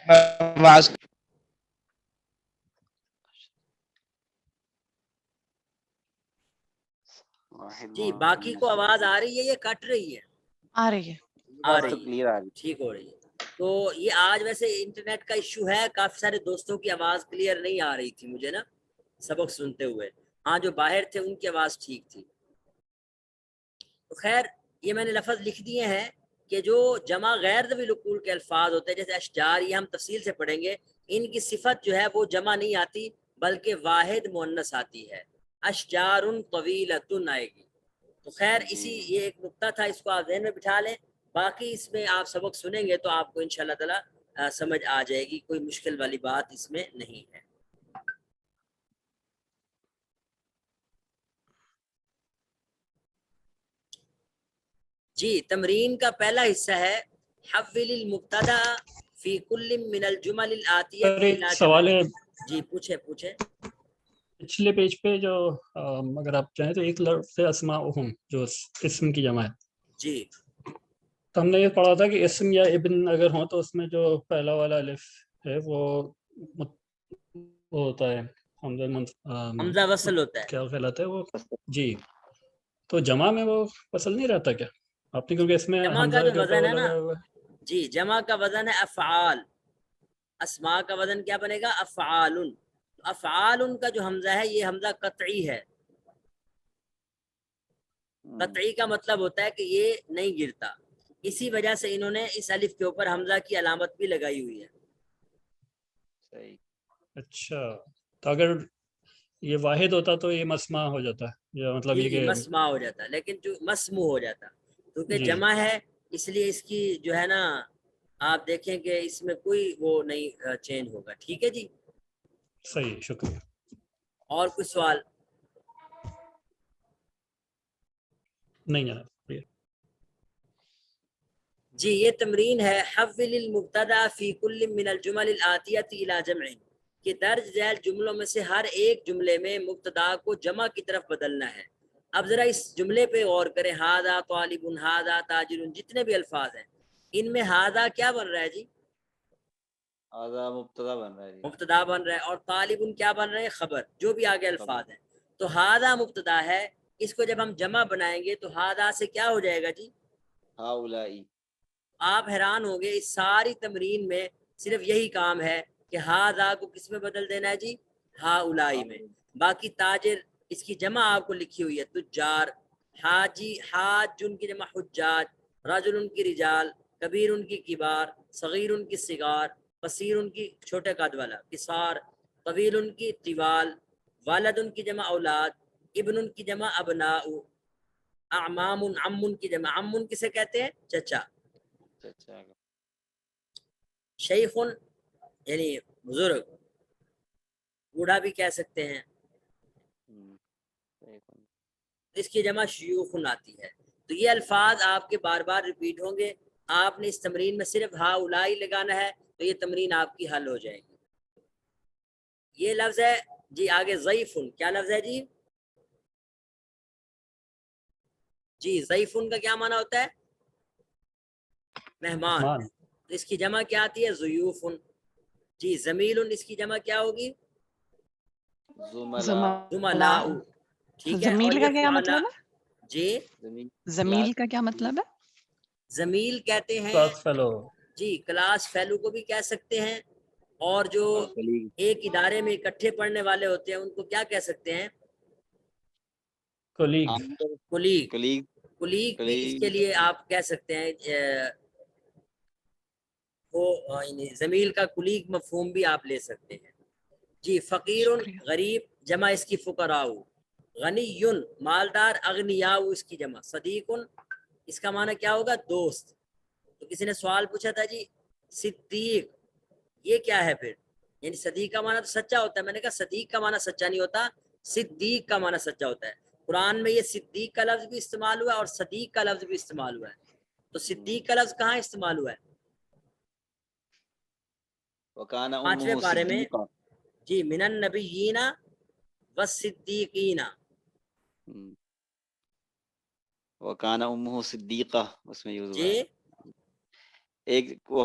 آواز جی باقی کو آواز آ رہی ہے یا کٹ رہی ہے؟ آ رہی ہے. آ رہی ہے، ٹھیک ہو رہی ہے. تو یہ آج ویسے انٹرنیٹ کا ایشو ہے، کافی سارے دوستوں کی آواز کلیئر نہیں آ رہی تھی مجھے نا سبق سنتے ہوئے. ہاں جو باہر تھے ان کی آواز ٹھیک تھی. تو خیر یہ میں نے لفظ لکھ دیے ہیں کہ جو جمع غیر ذوی العقول کے الفاظ ہوتے ہیں جیسے اشجار، یہ ہم تفصیل سے پڑھیں گے. ان کی صفت جو ہے وہ جمع نہیں آتی بلکہ واحد مؤنث آتی ہے. اشجار طویلۃ آئے گی. تو خیر اسی یہ ایک نقطہ تھا، اس کو آپ ذہن میں بٹھا لیں. باقی اس میں آپ سبق سنیں گے تو آپ کو انشاءاللہ تعالی سمجھ آ جائے گی، کوئی مشکل والی بات اس میں نہیں ہے. جی تمرین کا پہلا حصہ ہے حول المبتدا فی کل من الجمل الآتیہ سر ایک الی جمع. سوال ہے، جی پوچھیں. پچھلے پیج پہ جو اگر آپ چاہیں تو ایک لفظ اسماءہم جو اسم کی جمع ہے، جی تو ہم نے یہ پڑھا تھا کہ اسم یا ابن اگر ہوں تو اس میں جو پہلا والا الف ہے وہ ہوتا ہے حمزہ وصل ہوتا ہے. کیا کہلاتا ہے وہ؟ جی تو جمع میں وہ فصل نہیں رہتا کیا آپ نے، کیونکہ اس میں جمع کا حمزہ جو کے اوپر وزن وہ ہے نا، لگا ہوا ہے. جی جمع کا وزن ہے افعال. اسماء کا وزن کیا بنے گا؟ افعال. افعال کا جو حمزہ ہے یہ حمزہ قطعی ہے. قطعی کا مطلب ہوتا ہے کہ یہ نہیں گرتا. اسی وجہ سے انہوں نے اس الف کے اوپر حمزہ کی علامت بھی لگائی ہوئی ہے. اچھا تو اگر یہ واحد ہوتا تو یہ مسمع ہو جاتا ہے، یا مطلب یہ جی کہ مسمع ہو جاتا ہے، لیکن جو مسمو ہو جاتا کیونکہ جی جمع ہے اس لیے اس کی جو ہے نا آپ دیکھیں کہ اس میں کوئی وہ نہیں چینج ہوگا. ٹھیک ہے جی. صحیح، شکریہ. اور کوئی سوال؟ نہیں جناب. جی یہ تمرین ہے حول المبتدا فی کل من الجمل الآتیہ الی جمع، کہ درج ذیل جملوں میں سے ہر ایک جملے میں مبتدا کو جمع کی طرف بدلنا ہے. اب ذرا اس جملے پہ غور کریں، ھذا طالب، ھذا تاجر، جتنے بھی الفاظ ہیں ان میں ھذا کیا بن رہا ہے جی؟ ھذا مبتدا بن رہا ہے جی. مبتدا بن رہا ہے. اور طالب کیا بن رہے ہیں؟ خبر. جو بھی آگے الفاظ ہیں تو ھذا مبتدا ہے، اس کو جب ہم جمع بنائیں گے تو ھذا سے کیا ہو جائے گا جی؟ ہاؤلائی. آپ حیران ہوں گے اس ساری تمرین میں صرف یہی کام ہے کہ ھذا کو کس میں بدل دینا ہے جی؟ ہاؤلائی میں. باقی تاجر اس کی جمع آپ کو لکھی ہوئی ہے تجار. حاجی حاج ان کی جمع حجاج. رجل ان کی رجال. کبیر ان کی کبار. صغیر ان کی صغار. قصیر ان کی چھوٹے قد والا قصار. طویل ان کی طوال. والد ان کی جمع اولاد. ابن ان کی جمع ابناء. اعمام عم ان کی جمع عم کسے کہتے ہیں؟ چچا. شیخ یعنی بزرگ، بوڑھا بھی کہہ سکتے ہیں. اس کی جمع شیوخ آتی ہے. تو یہ الفاظ آپ کے بار بار ریپیٹ ہوں گے. آپ نے اس تمرین میں صرف ہاؤلائی لگانا ہے تو یہ تمرین آپ کی حل ہو جائے گی. یہ لفظ ہے جی آگے ضعیفن. کیا لفظ ہے جی؟ جی ضعیفن کا کیا معنی ہوتا ہے؟ مہمان. اس کی جمع کیا آتی ہے؟ ضیوفن. جی زمیل اس کی جمع کیا ہوگی؟ زملاء. ٹھیک ہے. اور زمیل کا یہ کیا فعلا مطلب ہے؟ جی زمیل کا کیا مطلب ہے؟ زمیل کہتے ہیں کلاس فیلو. جی کلاس فیلو کو بھی کہہ سکتے ہیں. اور جو ایک ادارے میں اکٹھے پڑھنے والے ہوتے ہیں ان کو کیا کہہ سکتے ہیں؟ کولیگ. کلیگ. کلیگ بھی اس کے لیے آپ کہہ سکتے ہیں. وہ زمیل کا کلیگ مفہوم بھی آپ لے سکتے ہیں. جی فقیر شکریہ. غریب جمع اس کی فقراء. غنی مالدار اغنیاء اس کی جمع. صدیق اس کا معنی کیا ہوگا؟ دوست. تو کسی نے سوال پوچھا تھا جی صدیق یہ کیا ہے؟ پھر یعنی صدیق کا معنی تو سچا ہوتا ہے. میں نے کہا صدیق کا معنی سچا نہیں ہوتا، صدیق کا معنی سچا ہوتا ہے. قرآن میں یہ صدیق کا لفظ بھی استعمال ہوا ہے اور صدیق کا لفظ بھی استعمال ہوا ہے. تو صدیق کا لفظ کہاں استعمال ہوا ہے؟ پانچویں پارے میں. جی من النبیین والصدیقین. وکان امہ صدیقہ اس میں یوز ہوا جی ہے. ایک وہ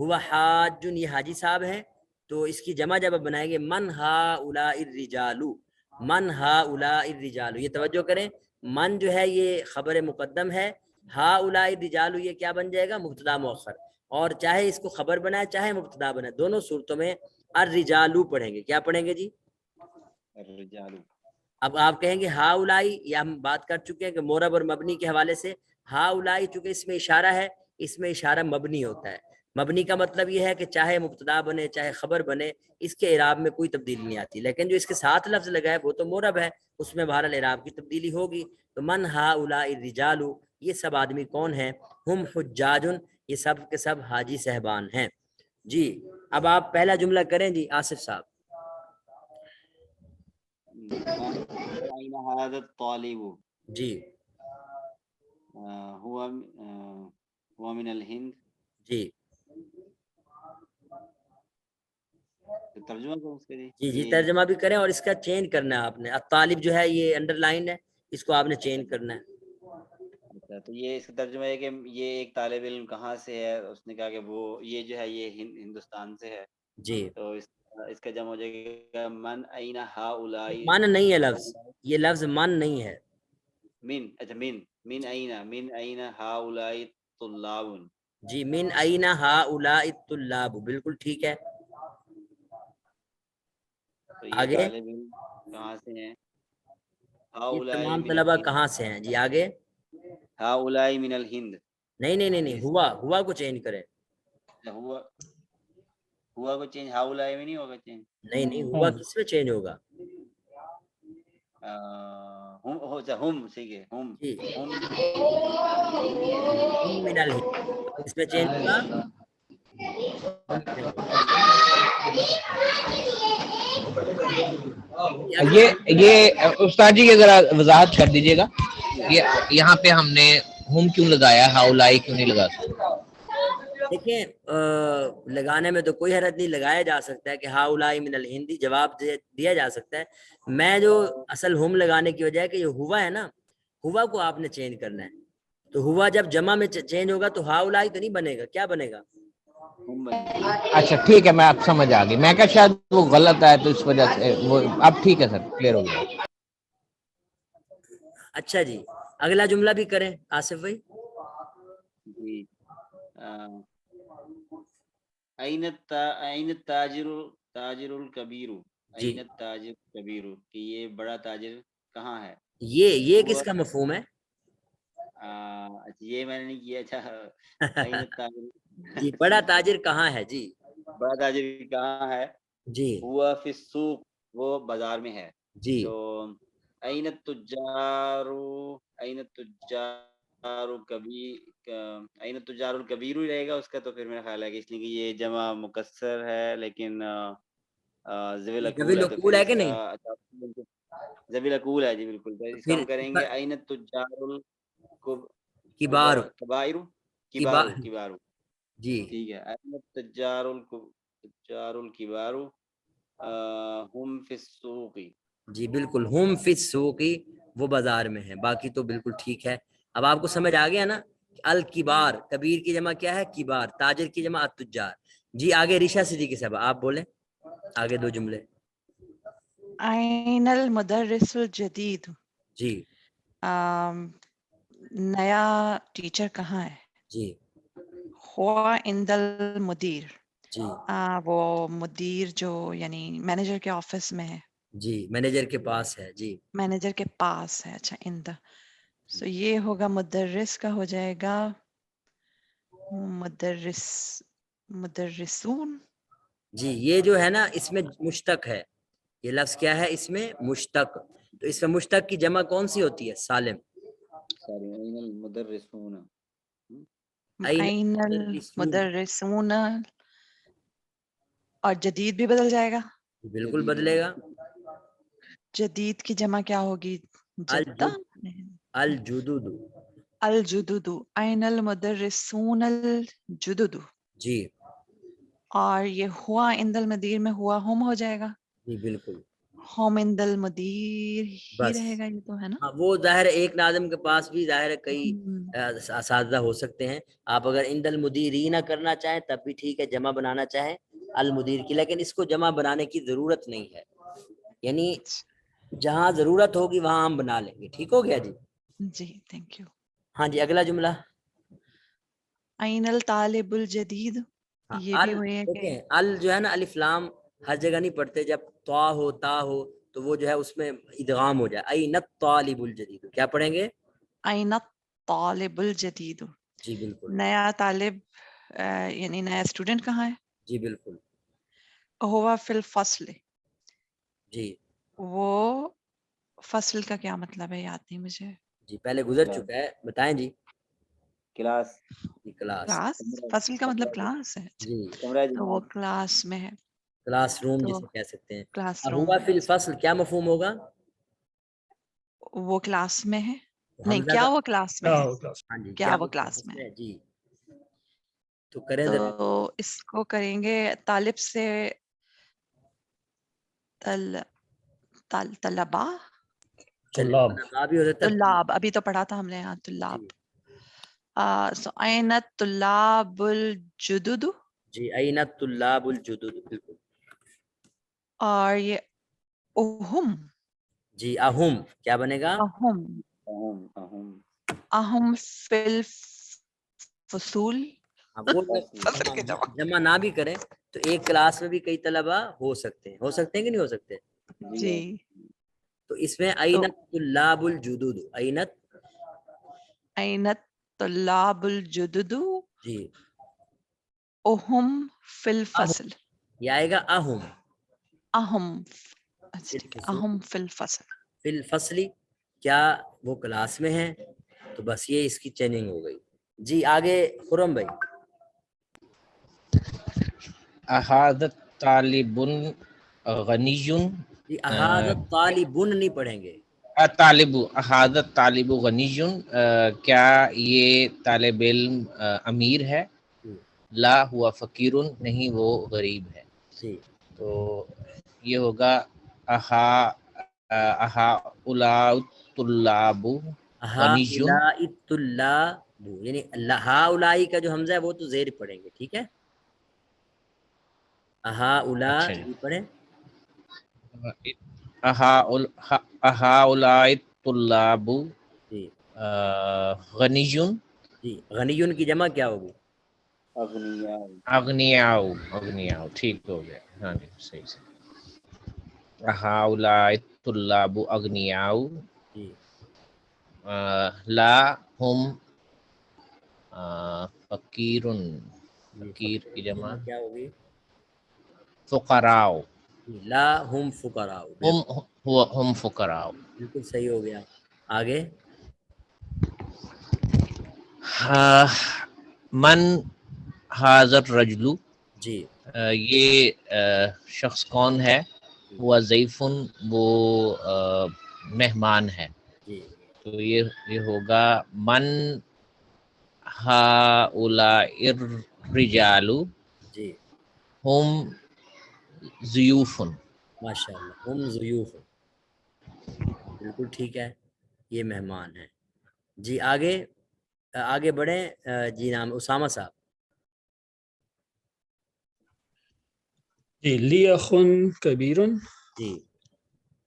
ہوا حاجن، یہ حاجی صاحب ہیں، تو اس کی جمع جب بنائیں گے من ہؤلاء الرجال، من ہؤلاء الرجال، یہ توجہ کریں، من جو ہے یہ خبر مقدم ہے، ہؤلاء الرجال یہ کیا بن جائے گا؟ مبتدا مؤخر، اور چاہے اس کو خبر بنائے چاہے مبتدا بنائے، دونوں صورتوں میں الرجال پڑھیں گے. کیا پڑھیں گے جی؟ الرجال. اب آپ کہیں گے ہاؤلائی، یہ ہم بات کر چکے ہیں کہ مورب اور مبنی کے حوالے سے ہاؤلائی چونکہ اس میں اشارہ ہے، اس میں اشارہ مبنی ہوتا ہے. مبنی کا مطلب یہ ہے کہ چاہے مبتدا بنے چاہے خبر بنے اس کے اعراب میں کوئی تبدیلی نہیں آتی، لیکن جو اس کے ساتھ لفظ لگا ہے وہ تو مورب ہے، اس میں بہرحال اعراب کی تبدیلی ہوگی. تو من ہؤلاء الرجال، یہ سب آدمی کون ہیں؟ ہم حجاج، یہ سب کے سب حاجی صاحبان ہیں. جی اب آپ پہلا جملہ کریں جی آصف صاحب. أين هذا الطالب؟ جی هو من الهند. جی ترجمہ کرو اس کا جی جی ترجمہ بھی کریں، اور اس کا چینج کرنا ہے آپ نے. الطالب جو ہے یہ انڈر لائن ہے، اس کو آپ نے چینج کرنا ہے. اچھا تو یہ اس کا ترجمہ ہے کہ یہ ایک طالب علم کہاں سے ہے؟ اس نے کہا کہ وہ یہ جو ہے یہ ہندوستان سے ہے. جی تو اس کا جمع ہو جائے گا من أين هؤلاء. من نہیں ہے لفظ، یہ لفظ من نہیں ہے. من، اچھا من أين هؤلاء طلاب. جی من این ہؤلاء الطلاب، بالکل ٹھیک ہے. تو یہ آگے طالب علم کہاں سے ہیں؟ یہ هؤلاء تمام من طلبہ الهند. کہاں سے ہیں؟ جی آگے. هؤلاء من الهند. نہیں ہوا کو چینج کریں. ہوا کو چینج ہؤلاء میں نہیں ہوگا چینج. نہیں ہوا کس میں چینج ہوگا؟ ہم ٹھیک ہے ہم جی ہم ہم من الہند، اس میں چینج ہوگا. یہ استاد جی ذرا وضاحت کر دیجیے گا، یہ یہاں پہ ہم نے ہم کیوں لگایا، ہاؤلائی کیوں نہیں لگا سکتے؟ دیکھیں لگانے میں تو کوئی حرج نہیں، لگایا جا سکتا ہے کہ ہؤلاء من الہندی، جواب دیا جا سکتا ہے. میں جو اصل ہم لگانے کی وجہ ہے کہ یہ ہوا ہے نا، ہوا کو آپ نے چینج کرنا ہے. تو ہوا جب جمع میں چینج ہوگا تو ہؤلاء تو نہیں بنے گا، کیا بنے گا؟ اچھا ٹھیک ہے، میں اب سمجھ آ گئی، میں کہا شاید وہ غلط ہے تو اس وجہ سے وہ اب ٹھیک ہے سر، کلیئر ہو گیا. اچھا جی اگلا جملہ بھی کریں آصف بھائی. جی أين التاجر الكبير. جی أين التاجر الكبير کہ یہ بڑا تاجر کہاں ہے؟ یہ کس کا مفہوم ہے؟ یہ میں نے نہیں کیا تھا. أين التاجر جی بڑا تاجر کہاں ہے؟ جی بڑا تاجر کہاں ہے؟ جی ہوا فی السوق، وہ بازار میں ہے. جی تو أين التجار، أين التجار أين التجار الكبير ہی رہے گا اس کا. تو پھر میرا خیال ہے کہ اس لیے کہ یہ جمع مکسر ہے لیکن ذوی کبھی العقول ہے، تو پھر لقول ہے اس کہ کا نہیں؟ ذوی العقول ہے. جی بالکل، تو اس کا ہم کریں گے أين التجار کبار کبارو. جی ٹھیک ہے، أين التجار الكبار ہم فی السوق. جی بالکل، ہم فی السوق، وہ بازار میں ہیں، باقی تو بالکل ٹھیک ہے. اب آپ کو سمجھ آ گیا نا؟ الکبار، کبیر کی جمع کیا ہے؟ کبار. تاجر کی جمع التجار. جی آگے ریشا صدیقی صاحب آپ بولیں، آگے دو جملے. أين المدرس الجديد. جی نیا ٹیچر کہاں ہے؟ جی هو عند المدیر. جی وہ مدیر جو یعنی مینیجر کے آفس میں ہے، جی مینیجر کے پاس ہے. جی مینیجر کے پاس ہے. اچھا ان دا، سو یہ ہوگا مدرس کا ہو جائے گا مدرسون. جی یہ جو ہے نا اس میں مشتق ہے، یہ لفظ کیا ہے اس میں؟ مشتق. تو اس میں مشتق کی جمع کون سی ہوتی ہے؟ سالم. أين المدرسون. أين المدرسون. اور جدید بھی بدل جائے گا، بالکل بدلے گا. جدید کی جمع کیا ہوگی؟ جدہ. الجدد. الجدد. أين المدرسون الجدد. جی اور یہ ہوا عند المدیر میں ہوا ہم ہو جائے گا. جی بالکل. ہم عند المدیر ہی بس رہے گا، یہ تو ہے نا. ہاں، وہ ظاہر ہے ایک ناظم کے پاس بھی ظاہر ہے کئی ہم، اساتذہ ہو سکتے ہیں. آپ اگر عند المدیرین کرنا چاہیں تب بھی ٹھیک ہے، جمع بنانا چاہیں المدیر کی، لیکن اس کو جمع بنانے کی ضرورت نہیں ہے. یعنی جہاں ضرورت ہوگی وہاں ہم بنا لیں گے. ٹھیک ہو گیا جی. جی تھینک یو. ہاں جی، اگلا جملہ. عین الطالب الجدید، ہاں، یہ بھی ہوئی ہے کہ دیکھیں ال جو ہے نا الف لام ہر جگہ نہیں پڑھتے. جب طا ہو تا ہو تو وہ جو ہے اس میں ادغام ہو جائے. عین الطالب الجدید کیا پڑھیں گے؟ عین الطالب الجدید. جی بالکل. نیا طالب یعنی نیا اسٹوڈنٹ کہاں ہے؟ جی بالکل. ہوا فی الفصل، جی وہ فصل کا کیا مطلب ہے؟ یاد نہیں مجھے. جی پہلے گزر چکا ہے، بتائیں جی. کلاس. جی کلاس. کلاس، فصل کا مطلب کلاس ہے. جی کمرہ تو وہ جناب. کلاس میں ہے، کلاس روم تو جسے کہہ سکتے ہیں. کلاس اب روم ہوا میں فی الفصل کیا مفہوم ہوگا؟ وہ کلاس میں ہے. نہیں، حمزہ کیا کا. وہ کلاس میں کیا ہے؟ ہوگا؟ ہاں جی، کیا کیا وہ وہ کلاس میں ہے؟ ہے؟ جی تو کریں تو ذرا. اس کو کریں گے طالب سے طلبا، چلے طلاب. طلبا بھی ہو سکتا ہے. طلاب ابھی تو پڑھا تھا ہم نے یہاں طلاب. جی سو عین الطلاب الجدد، جی عین الطلاب الجدد بالکل. اور یہ اہم جی اہم کیا بنے گا؟ اہم اہم اہم فی الفصول. ہاں، وہ فصل کے جمع. جمع نہ بھی کریں تو ایک کلاس میں بھی کئی طلبا ہو سکتے ہیں. ہو سکتے ہیں کہ نہیں ہو سکتے؟ جی تو اس میں تو عین الطلاب الجدد. عینت. عین الطلاب الجدد جی اہم فی اہم الفصل. یہ آئے گا اہم اہم، اچھا فی ٹھیک ہے، الفصول اہم فی الفصل. فی الفصل کیا وہ کلاس میں ہیں؟ تو بس یہ اس کی چینجنگ ہو گئی. جی آگے خرم بھائی. احاد طالب غنی. جی احاظ طالبن نہیں پڑھیں گے. طالب احاد طالب غنی، کیا یہ طالب علم امیر ہے؟ جی لا ہوا فقیر، نہیں وہ غریب ہے. جی تو یہ ہوگا احا اولاد طلاب غنی. ہؤلاء الطلاب، یعنی ہؤلاء کا جو حمزہ ہے وہ تو زیر پڑھیں گے. ٹھیک ہے، ہؤلاء اچھا جی. یہ پڑھیں. احاؤلاء طلاب جی غنی. جی غنیون کی جمع کیا ہوگی؟ اغنیاء. اغنیاء ٹھیک ہو گیا. ہاں جی صحیح سے. احاؤلاء طلاب اغنیاء جی لا ہم فقیر. جی فقیر کی جمع کیا ہوگی؟ فقراء. جی لا ہم فقراء. ہم فقراء. بالکل صحیح ہو گیا. آگے من حاضر رجلو، جی یہ شخص کون ہے؟ جی وہ ضیفن، وہ مہمان ہے. جی تو یہ ہوگا من ہؤلاء الرجال جی ہم ضیوف. ماشاء اللہ، ہم ضیوف. بالکل ٹھیک ہے، یہ مہمان ہے. جی آگے آگے بڑھیں. جی نام اسامہ صاحب. جی لی اخ کبیر، جی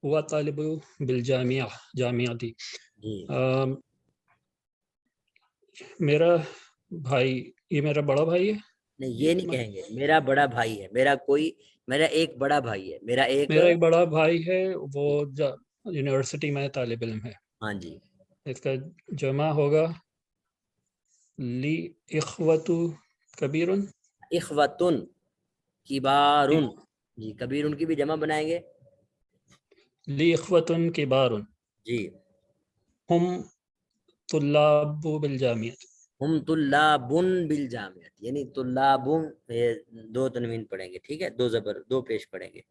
ہوا طالب بالجامعہ، جامعہ دی. جی میرا بھائی، یہ میرا بڑا بھائی ہے. نہیں، یہ نہیں کہیں گے میرا بڑا بھائی ہے. میرا ایک بڑا بھائی ہے. میرا ایک بڑا بھائی ہے، وہ یونیورسٹی میں طالب علم ہے. ہاں جی اس کا جمع ہوگا لی اخوت کبیر. اخوتن کبارن. جی کبیر ان کی بھی جمع بنائیں گے. لی اخوت کبار جی ہم طلاب بالجامعہ. ہم طلاب بالجامعہ، یعنی طلاب دو تنوین پڑھیں گے. ٹھیک ہے، دو زبر دو پیش پڑھیں گے.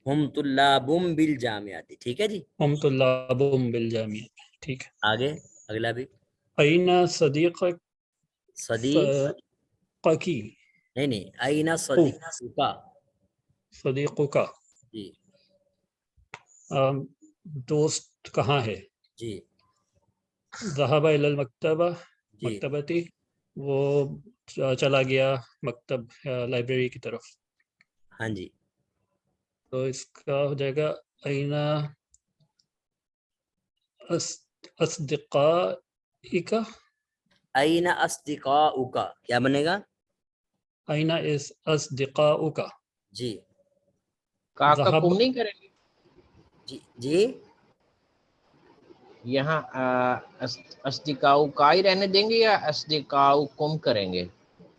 ہم طلاب بالجامعہ. ٹھیک ہے جی. ہم طلاب بالجامعہ. ٹھیک ہے. آگے اگلا بھی. این صدیق صدیق قکی، نہیں آئینہ صدیق کا. صدیق کا. جی دوست کہاں ہے؟ جی ذہب الی المکتبہ جی مکتبتی، وہ چلا گیا مکتب لائبریری کی طرف. ہاں جی. تو اس کا ہو جائے گا این اصدقائک. این اصدقاؤک کیا بنے گا؟ این اصدقاؤک. جی کا ذہب کم نہیں کریں گے جی جی یہاں اصدقاؤ کا ہی رہنے دیں گے یا اصدقاؤ کم کریں گے؟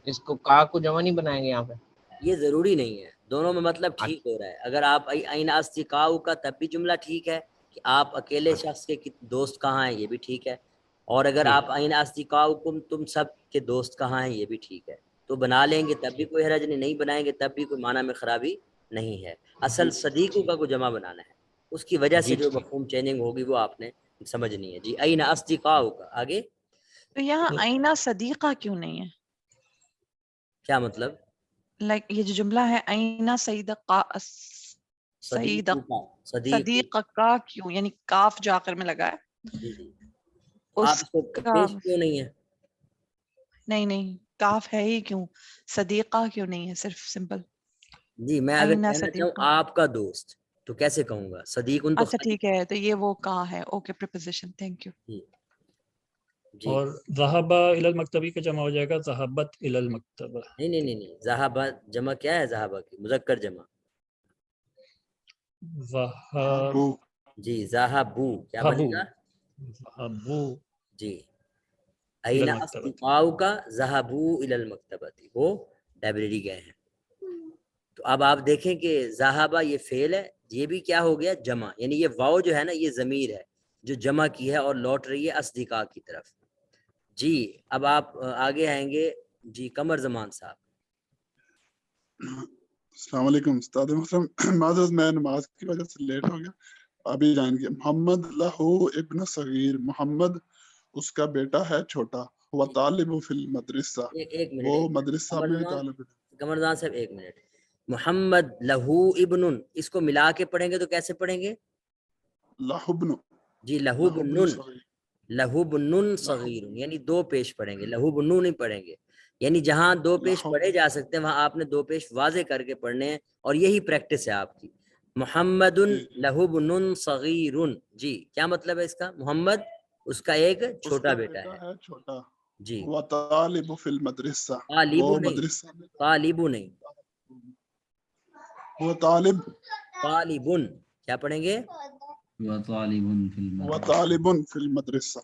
اس کو کا کو جمع نہیں بنائیں گے یہاں پہ؟ یہ ضروری نہیں ہے، دونوں میں مطلب ٹھیک ہو رہا ہے. اگر آپ این اصدقاؤک تب بھی جملہ ٹھیک ہے کہ آپ اکیلے شخص کے دوست کہاں ہیں، یہ بھی ٹھیک ہے. اور اگر جی. آپ این اصدقاؤکم تم سب کے دوست کہاں ہیں، یہ بھی ٹھیک ہے. تو بنا لیں گے تب بھی کوئی حرج نہیں، نہیں بنائیں گے تب بھی کوئی معنی میں خرابی نہیں ہے. اصل صدیقوں کا کو جمع بنانا ہے، اس کی وجہ سے جی جو ٹھیک. مفہوم چینجنگ ہوگی وہ آپ نے سمجھنی ہے. جی این اصدقاؤک. آگے تو یہاں آئینہ صدیقہ کیوں نہیں ہے؟ کیا مطلب؟ لائک یہ جو جملہ ہے آئینہ صدیقوں کا صدیق کا کیوں، یعنی کاف جو آخر میں لگا ہے جی جی. آپ اس اس کو کا. پیش کیوں نہیں ہے؟ نہیں کاف ہے ہی کیوں، صدیقہ کیوں نہیں ہے، صرف سمپل جی میں اگر آئینہ کہنا چاہوں صدیقہ. آپ کا دوست تو کیسے کہوں گا؟ صدیق تو اچھا ٹھیک ہے، تو یہ وہ کا ہے. Okay preposition, thank you. جی جی اور ذہب الی المکتبی کا جمع ہو جائے گا ذہبت الی المکتبہ. نہیں ذہابہ جمع کیا ہے؟ ذہابہ کی مذکر جمع. ذہب وہ جی ذہبو کیا بنے گا؟ ذہبو جی الی این المکتبہ. اصدقاؤ کا ذہبو الی المکتبہ، وہ لائبریری گئے ہیں. تو اب آپ دیکھیں کہ ذہابہ یہ فعل ہے، یہ بھی کیا ہو گیا؟ جمع. یعنی یہ واو جو ہے نا یہ ضمیر ہے جو جمع کی ہے اور لوٹ رہی ہے اصدقاء کی طرف. جی اب آپ آگے آئیں گے. جی قمر زمان صاحب. السلام علیکم استاد محترم، معذرت میں نماز کی وجہ سے لیٹ ہو گیا. ابھی جائیں گے. محمد لہو ابن صغیر، محمد اس کا بیٹا ہے چھوٹا. وہ طالب فی المدرسہ، ایک وہ منٹ مدرسہ قمر میں زمان، طالب ہے. قمر زمان صاحب ایک منٹ. محمد لہو ابن، اس کو ملا کے پڑھیں گے تو کیسے پڑھیں گے؟ لہبن، جی لہو لہبن بنن، صغیر، لہو بنن صغیر، یعنی دو پیش پڑھیں گے، لہو بنو نہیں پڑھیں گے. یعنی جہاں دو پیش لہب، پڑھے جا سکتے ہیں وہاں آپ نے دو پیش واضح کر کے پڑھنے ہیں، اور یہی پریکٹس ہے آپ کی. محمد جی لہو بنن صغیر. جی کیا مطلب ہے اس کا؟ محمد اس کا ایک اس چھوٹا کا بیٹا ہے. ہے چھوٹا. جی وہ طالب فی المدرسہ، طالب وہ نہیں، مدرسہ میں طالب نہیں، وہ طالب، طالبن کیا پڑھیں گے؟ وہ طالب فی المدرسہ.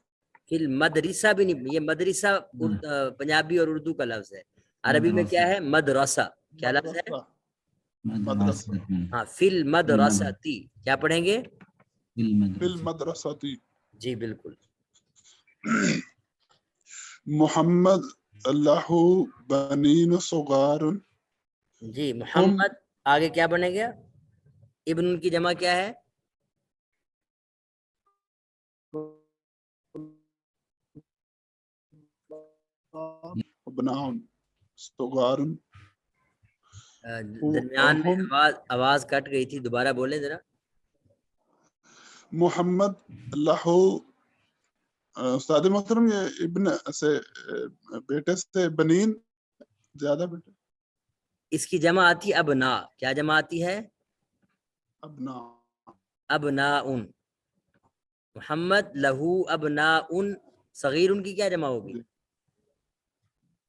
فی المدرسہ بھی نہیں، یہ مدرسہ پنجابی اور اردو کا لفظ ہے. عربی میں کیا ہے؟ مدرسہ. کیا لفظ ہے؟ مدرسہ، مدرسہ، ہاں فی المدرستی کیا پڑھیں گے؟ فی المدرسہ. جی بالکل. محمد لہو بنین صغار، جی ہم محمد آگے کیا بنے گا؟ ابن کی جمع کیا ہے؟ ابناء صغار. درمیان میں ہم آواز کٹ گئی تھی، دوبارہ بولیں ذرا. محمد لہو، استاد محترم یہ ابن سے بیٹے سے بنین زیادہ بیٹے، اس کی جمع آتی ہے ابنا. کیا جمع آتی ہے؟ ابنا. ابناء. محمد لہو ابناء صغیر کی کیا جمع ہوگی؟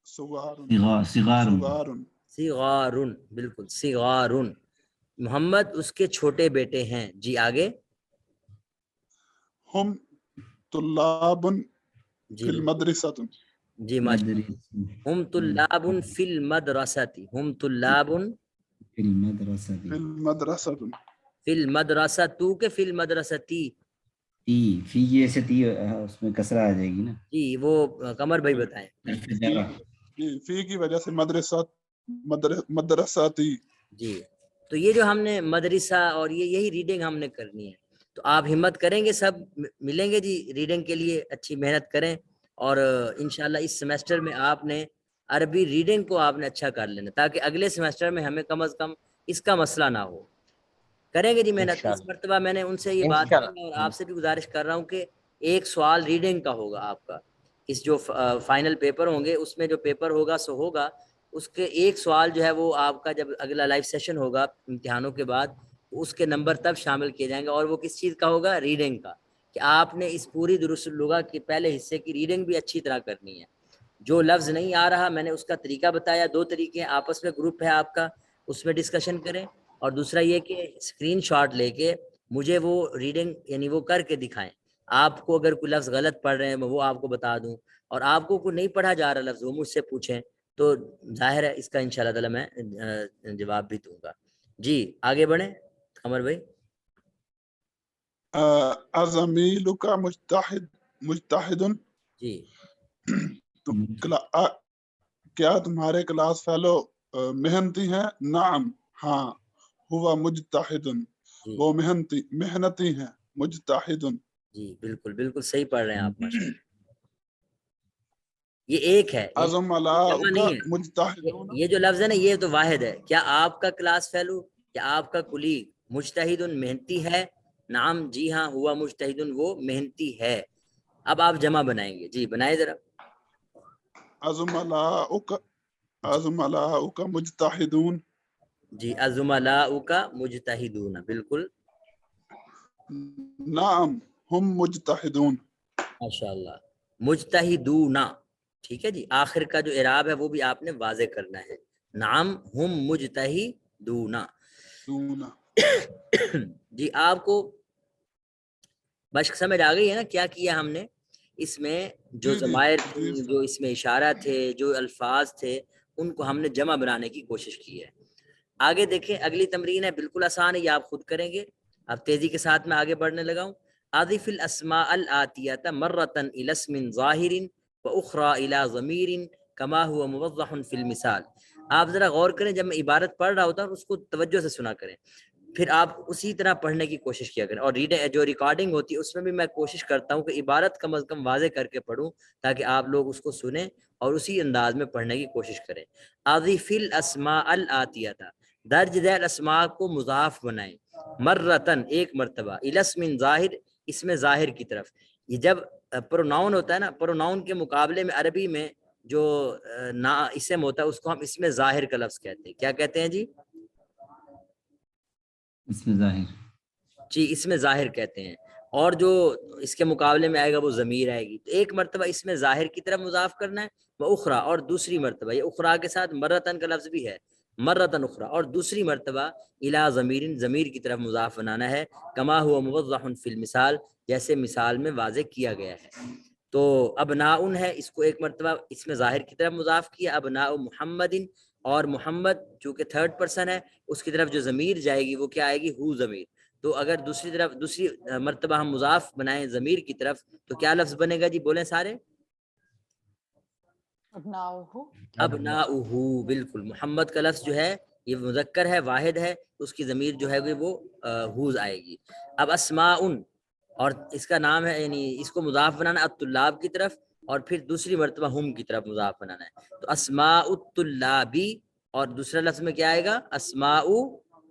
صغار، صغار. صغار. بالکل صغار. محمد اس کے چھوٹے بیٹے ہیں. جی آگے. ہم طلاب جی فی بالکل. المدرسہ. جی ماشاء اللہ. ہم طلاب فی المدرسۃ، ہم طلاب فی المدرسہ. فی المدرسہ. فی المدرسہ تو کہ فی المدرستی. فی جیسے تی اس میں کسرہ آ جائے گی نا. جی وہ قمر بھائی بتائیں. فی کی وجہ سے مدرسہ، مدرساتی. جی تو یہ جو ہم نے مدرسہ اور یہی ریڈنگ ہم نے کرنی ہے. تو آپ ہمت کریں گے، سب ملیں گے جی ریڈنگ کے لیے، اچھی محنت کریں. اور انشاءاللہ اس سیمیسٹر میں آپ نے عربی ریڈنگ کو آپ نے اچھا کر لینا، تاکہ اگلے سیمیسٹر میں ہمیں کم از کم اس کا مسئلہ نہ ہو. کریں گے جی محنت. اس انشاءاللہ. مرتبہ میں نے ان سے یہ بات کی اور آپ سے بھی گزارش کر رہا ہوں کہ ایک سوال ریڈنگ کا ہوگا آپ کا. اس جو فائنل پیپر ہوں گے اس میں جو پیپر ہوگا سو ہوگا، اس کے ایک سوال جو ہے وہ آپ کا جب اگلا لائیو سیشن ہوگا امتحانوں کے بعد اس کے نمبر تب شامل کیے جائیں گے. اور وہ کس چیز کا ہوگا؟ ریڈنگ کا. کہ آپ نے اس پوری دروس اللغہ کے پہلے حصے کی ریڈنگ بھی اچھی طرح کرنی ہے. جو لفظ نہیں آ رہا میں نے اس کا طریقہ بتایا. 2 طریقے ہیں، آپس میں گروپ ہے آپ کا اس میں ڈسکشن کریں، اور دوسرا یہ کہ اسکرین شاٹ لے کے مجھے وہ ریڈنگ یعنی وہ کر کے دکھائیں. آپ کو اگر کوئی لفظ غلط پڑھ رہے ہیں میں وہ آپ کو بتا دوں، اور آپ کو کوئی نہیں پڑھا جا رہا لفظ وہ مجھ سے پوچھیں، تو ظاہر ہے اس کا انشاءاللہ تعالی میں جواب بھی دوں گا. جی آگے بڑھیں قمر بھائی. ازمیلک مجتہد جی کیا تمہارے کلاس فیلو محنتی ہیں؟ نعم ہاں. ہوا مجتہد جی وہ محنتی ہیں. مجتہد جی بالکل بالکل صحیح پڑھ رہے ہیں آپ ماشاءاللہ. یہ ایک ہے، یہ جمع ازملاؤک نہیں ہے. مجتہدون یہ جو لفظ ہے نا یہ تو واحد ہے. کیا آپ کا کلاس فیلو یا آپ کا کلیگ مجتہد محنتی ہے؟ نعم جی ہاں. ہوا مجتہد وہ محنتی ہے. اب آپ جمع بنائیں گے. جی بنائے ذرا. ازملاؤک مجتہدون. جی الزملاؤک مجتہدون بالکل نعم ہم مجتہدون. ماشاءاللہ. مجتہدون ٹھیک ہے جی. آخر کا جو اعراب ہے وہ بھی آپ نے واضح کرنا ہے. نعم ہم مجتہدون. جی آپ کو مشق سمجھ آ گئی ہے نا کیا کیا ہم نے اس میں؟ جو جی ضمائر جی تھی، سر. جو اس میں اشارہ تھے، جو الفاظ تھے، ان کو ہم نے جمع بنانے کی کوشش کی ہے. آگے دیکھیں اگلی تمرین ہے، بالکل آسان ہے، یہ آپ خود کریں گے. اب تیزی کے ساتھ میں آگے بڑھنے لگا ہوں. اضف الاسماء الآتیۃ مرۃ الی اسم ظاہر واخرى الی ضمیر کما هو موضح فی المثال. آپ ذرا غور کریں، جب میں عبارت پڑھ رہا ہوتا ہوں اس کو توجہ سے سنا کریں، پھر آپ اسی طرح پڑھنے کی کوشش کیا کریں. اور جو ریکارڈنگ ہوتی ہے اس میں بھی میں کوشش کرتا ہوں کہ عبارت کم از کم واضح کر کے پڑھوں تاکہ آپ لوگ اس کو سنیں اور اسی انداز میں پڑھنے کی کوشش کریں. اضف الاسماء الآتیۃ درج ذیل اسماء کو مضاف بنائیں. مرتن ایک مرتبہ. الی اسم ظاہر اسم ظاہر کی طرف. یہ جب پروناؤن ہوتا ہے نا، پروناؤن کے مقابلے میں عربی میں جو اسم ہوتا ہے اس کو ہم اسم ظاہر کا لفظ کہتے ہیں. کیا کہتے ہیں جی؟ اسم ظاہر. جی اسم ظاہر کہتے ہیں. اور جو اس کے مقابلے میں آئے گا وہ ضمیر آئے گی. تو ایک مرتبہ اسم ظاہر کی طرف مضاف کرنا ہے، وہ اخرا، اور دوسری مرتبہ یہ اخرا کے ساتھ مرتن کا لفظ بھی ہے، مرتن اخرا، اور دوسری مرتبہ الی ضمیر ضمیر کی طرف مضاف بنانا ہے. کما ہوا موضح فی المثال جیسے مثال میں واضح کیا گیا ہے. تو ابناء ہے، اس کو ایک مرتبہ اسم ظاہر کی طرف مضاف کیا. ابناء محمد، اور محمد چونکہ تھرڈ پرسن ہے اس کی طرف جو ضمیر جائے گی وہ کیا آئے گی؟ ہو ضمیر. تو اگر دوسری مرتبہ ہم مضاف بنائیں ضمیر کی طرف تو کیا لفظ بنے گا جی؟ بولیں سارے. ابناؤہ. بالکل. محمد کا لفظ جو ہے یہ مذکر ہے، واحد ہے، اس کی ضمیر جو ہے وہ ہوز آئے گی. اب اسماء، اور اس کا نام ہے، یعنی اس کو مضاف بنانا الطلاب کی طرف، اور پھر دوسری مرتبہ ہم کی طرف مضاف بنانا ہے. تو اسماء الطلابی، اور دوسرا لفظ میں کیا آئے گا؟ اسماء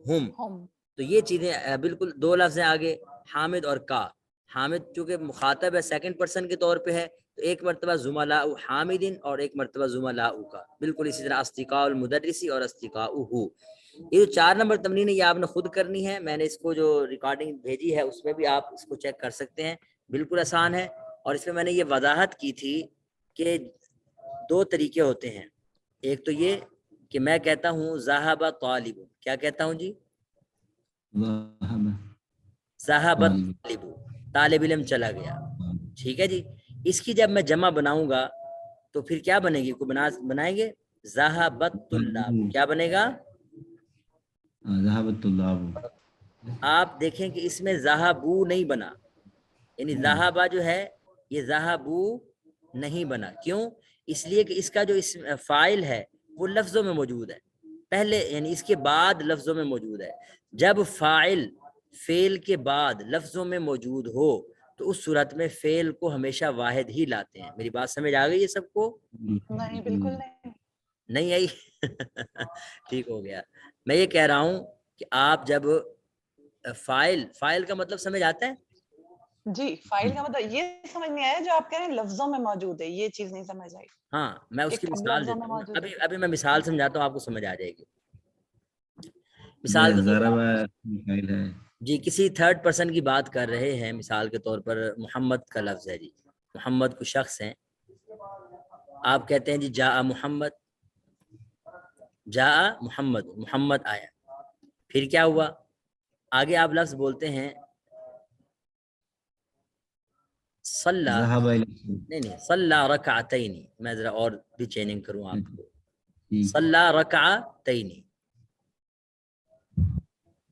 ہم. تو یہ چیزیں بالکل 2 لفظ ہیں آگے، حامد اور کا. حامد چونکہ مخاطب ہے سیکنڈ پرسن کے طور پہ ہے تو ایک مرتبہ زملاء حامد اور ایک مرتبہ زملاء کا. بالکل اسی طرح اصدقاء المدرسی اور اصدقاؤہ. یہ جو 4 نمبر تمرین ہے یہ آپ نے خود کرنی ہے. میں نے اس کو جو ریکارڈنگ بھیجی ہے اس میں بھی آپ اس کو چیک کر سکتے ہیں. بالکل آسان ہے. اور اس میں میں نے یہ وضاحت کی تھی کہ 2 طریقے ہوتے ہیں. ایک تو یہ کہ میں کہتا ہوں ذهب طالب. کیا کہتا ہوں جی؟ ذهب طالب، طالب علم چلا گیا. ٹھیک ہے جی. اس کی جب میں جمع بناؤں گا تو پھر کیا بنے گی؟ کو بنائیں گے ذهبت طلاب. کیا بنے گا؟ ذهبت طلاب. آپ دیکھیں کہ اس میں ذهبو نہیں بنا، یعنی ذهبا جو ہے یہ ذهبو نہیں بنا. کیوں؟ اس لیے کہ اس کا جو فاعل ہے وہ لفظوں میں موجود ہے پہلے، یعنی اس کے بعد لفظوں میں موجود ہے. جب فاعل فعل کے بعد لفظوں میں موجود ہو تو اس صورت میں فعل کو ہمیشہ واحد ہی لاتے ہیں. میری بات سمجھ آ گئی ہے سب کو؟ نہیں بالکل نہیں. نہیں آئی؟ ٹھیک ہو گیا. میں یہ کہہ رہا ہوں کہ آپ جب فائل کا مطلب سمجھ آتا ہے؟ جی فائل کا مطلب یہ سمجھ نہیں آیا جو آپ کہہ رہے ہیں لفظوں میں موجود ہے، یہ چیز نہیں سمجھ آئی ہاں میں اس کہ کی کب مثال لفظوں دیتا میں ہوں، موجود ہے. ابھی میں مثال سمجھاتا ہوں، آپ کو سمجھ آ جائے گی. مثال کے طور ضرب پر فعل ہے. جی کسی تھرڈ پرسن کی بات کر رہے ہیں، مثال کے طور پر محمد کا لفظ ہے جی، محمد کو شخص ہیں، آپ کہتے ہیں جی جاء محمد، جاء محمد، محمد آیا. پھر کیا ہوا؟ آگے آپ لفظ بولتے ہیں صلی، ذهب الى نہیں صلی رکعتین. میں ذرا اور بھی چیننگ کروں آپ کو. ٹھیک. صلی رکعتین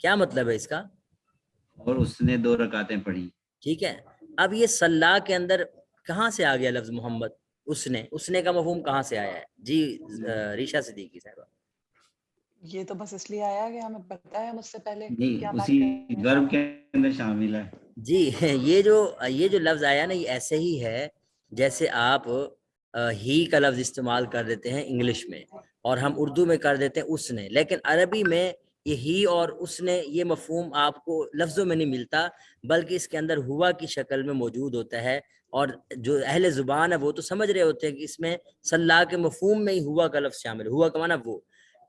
کیا مطلب ہے اس کا؟ اور اس نے 2 رکعتیں پڑھی. ٹھیک ہے. اب یہ صلی کے اندر کہاں سے آ گیا لفظ محمد؟ اس نے کا مفہوم کہاں سے آیا ہے جی؟ ریشا صدیقی صاحبہ. یہ تو بس اس لیے آیا کہ ہمیں پتہ ہے مجھ سے پہلے نہیں کیا اسی بات کرنے جا ورب رہے کے اندر شامل ہے. جی یہ جو لفظ آیا نا، یہ ایسے ہی ہے جیسے آپ ہی کا لفظ استعمال کر دیتے ہیں انگلش میں، اور ہم اردو میں کر دیتے ہیں اس نے، لیکن عربی میں یہ ہی اور اس نے یہ مفہوم آپ کو لفظوں میں نہیں ملتا، بلکہ اس کے اندر ہوا کی شکل میں موجود ہوتا ہے. اور جو اہل زبان ہے وہ تو سمجھ رہے ہوتے ہیں کہ اس میں صلاح کے مفہوم میں ہی ہوا کا لفظ شامل ہے. ہوا کا معنی وہ،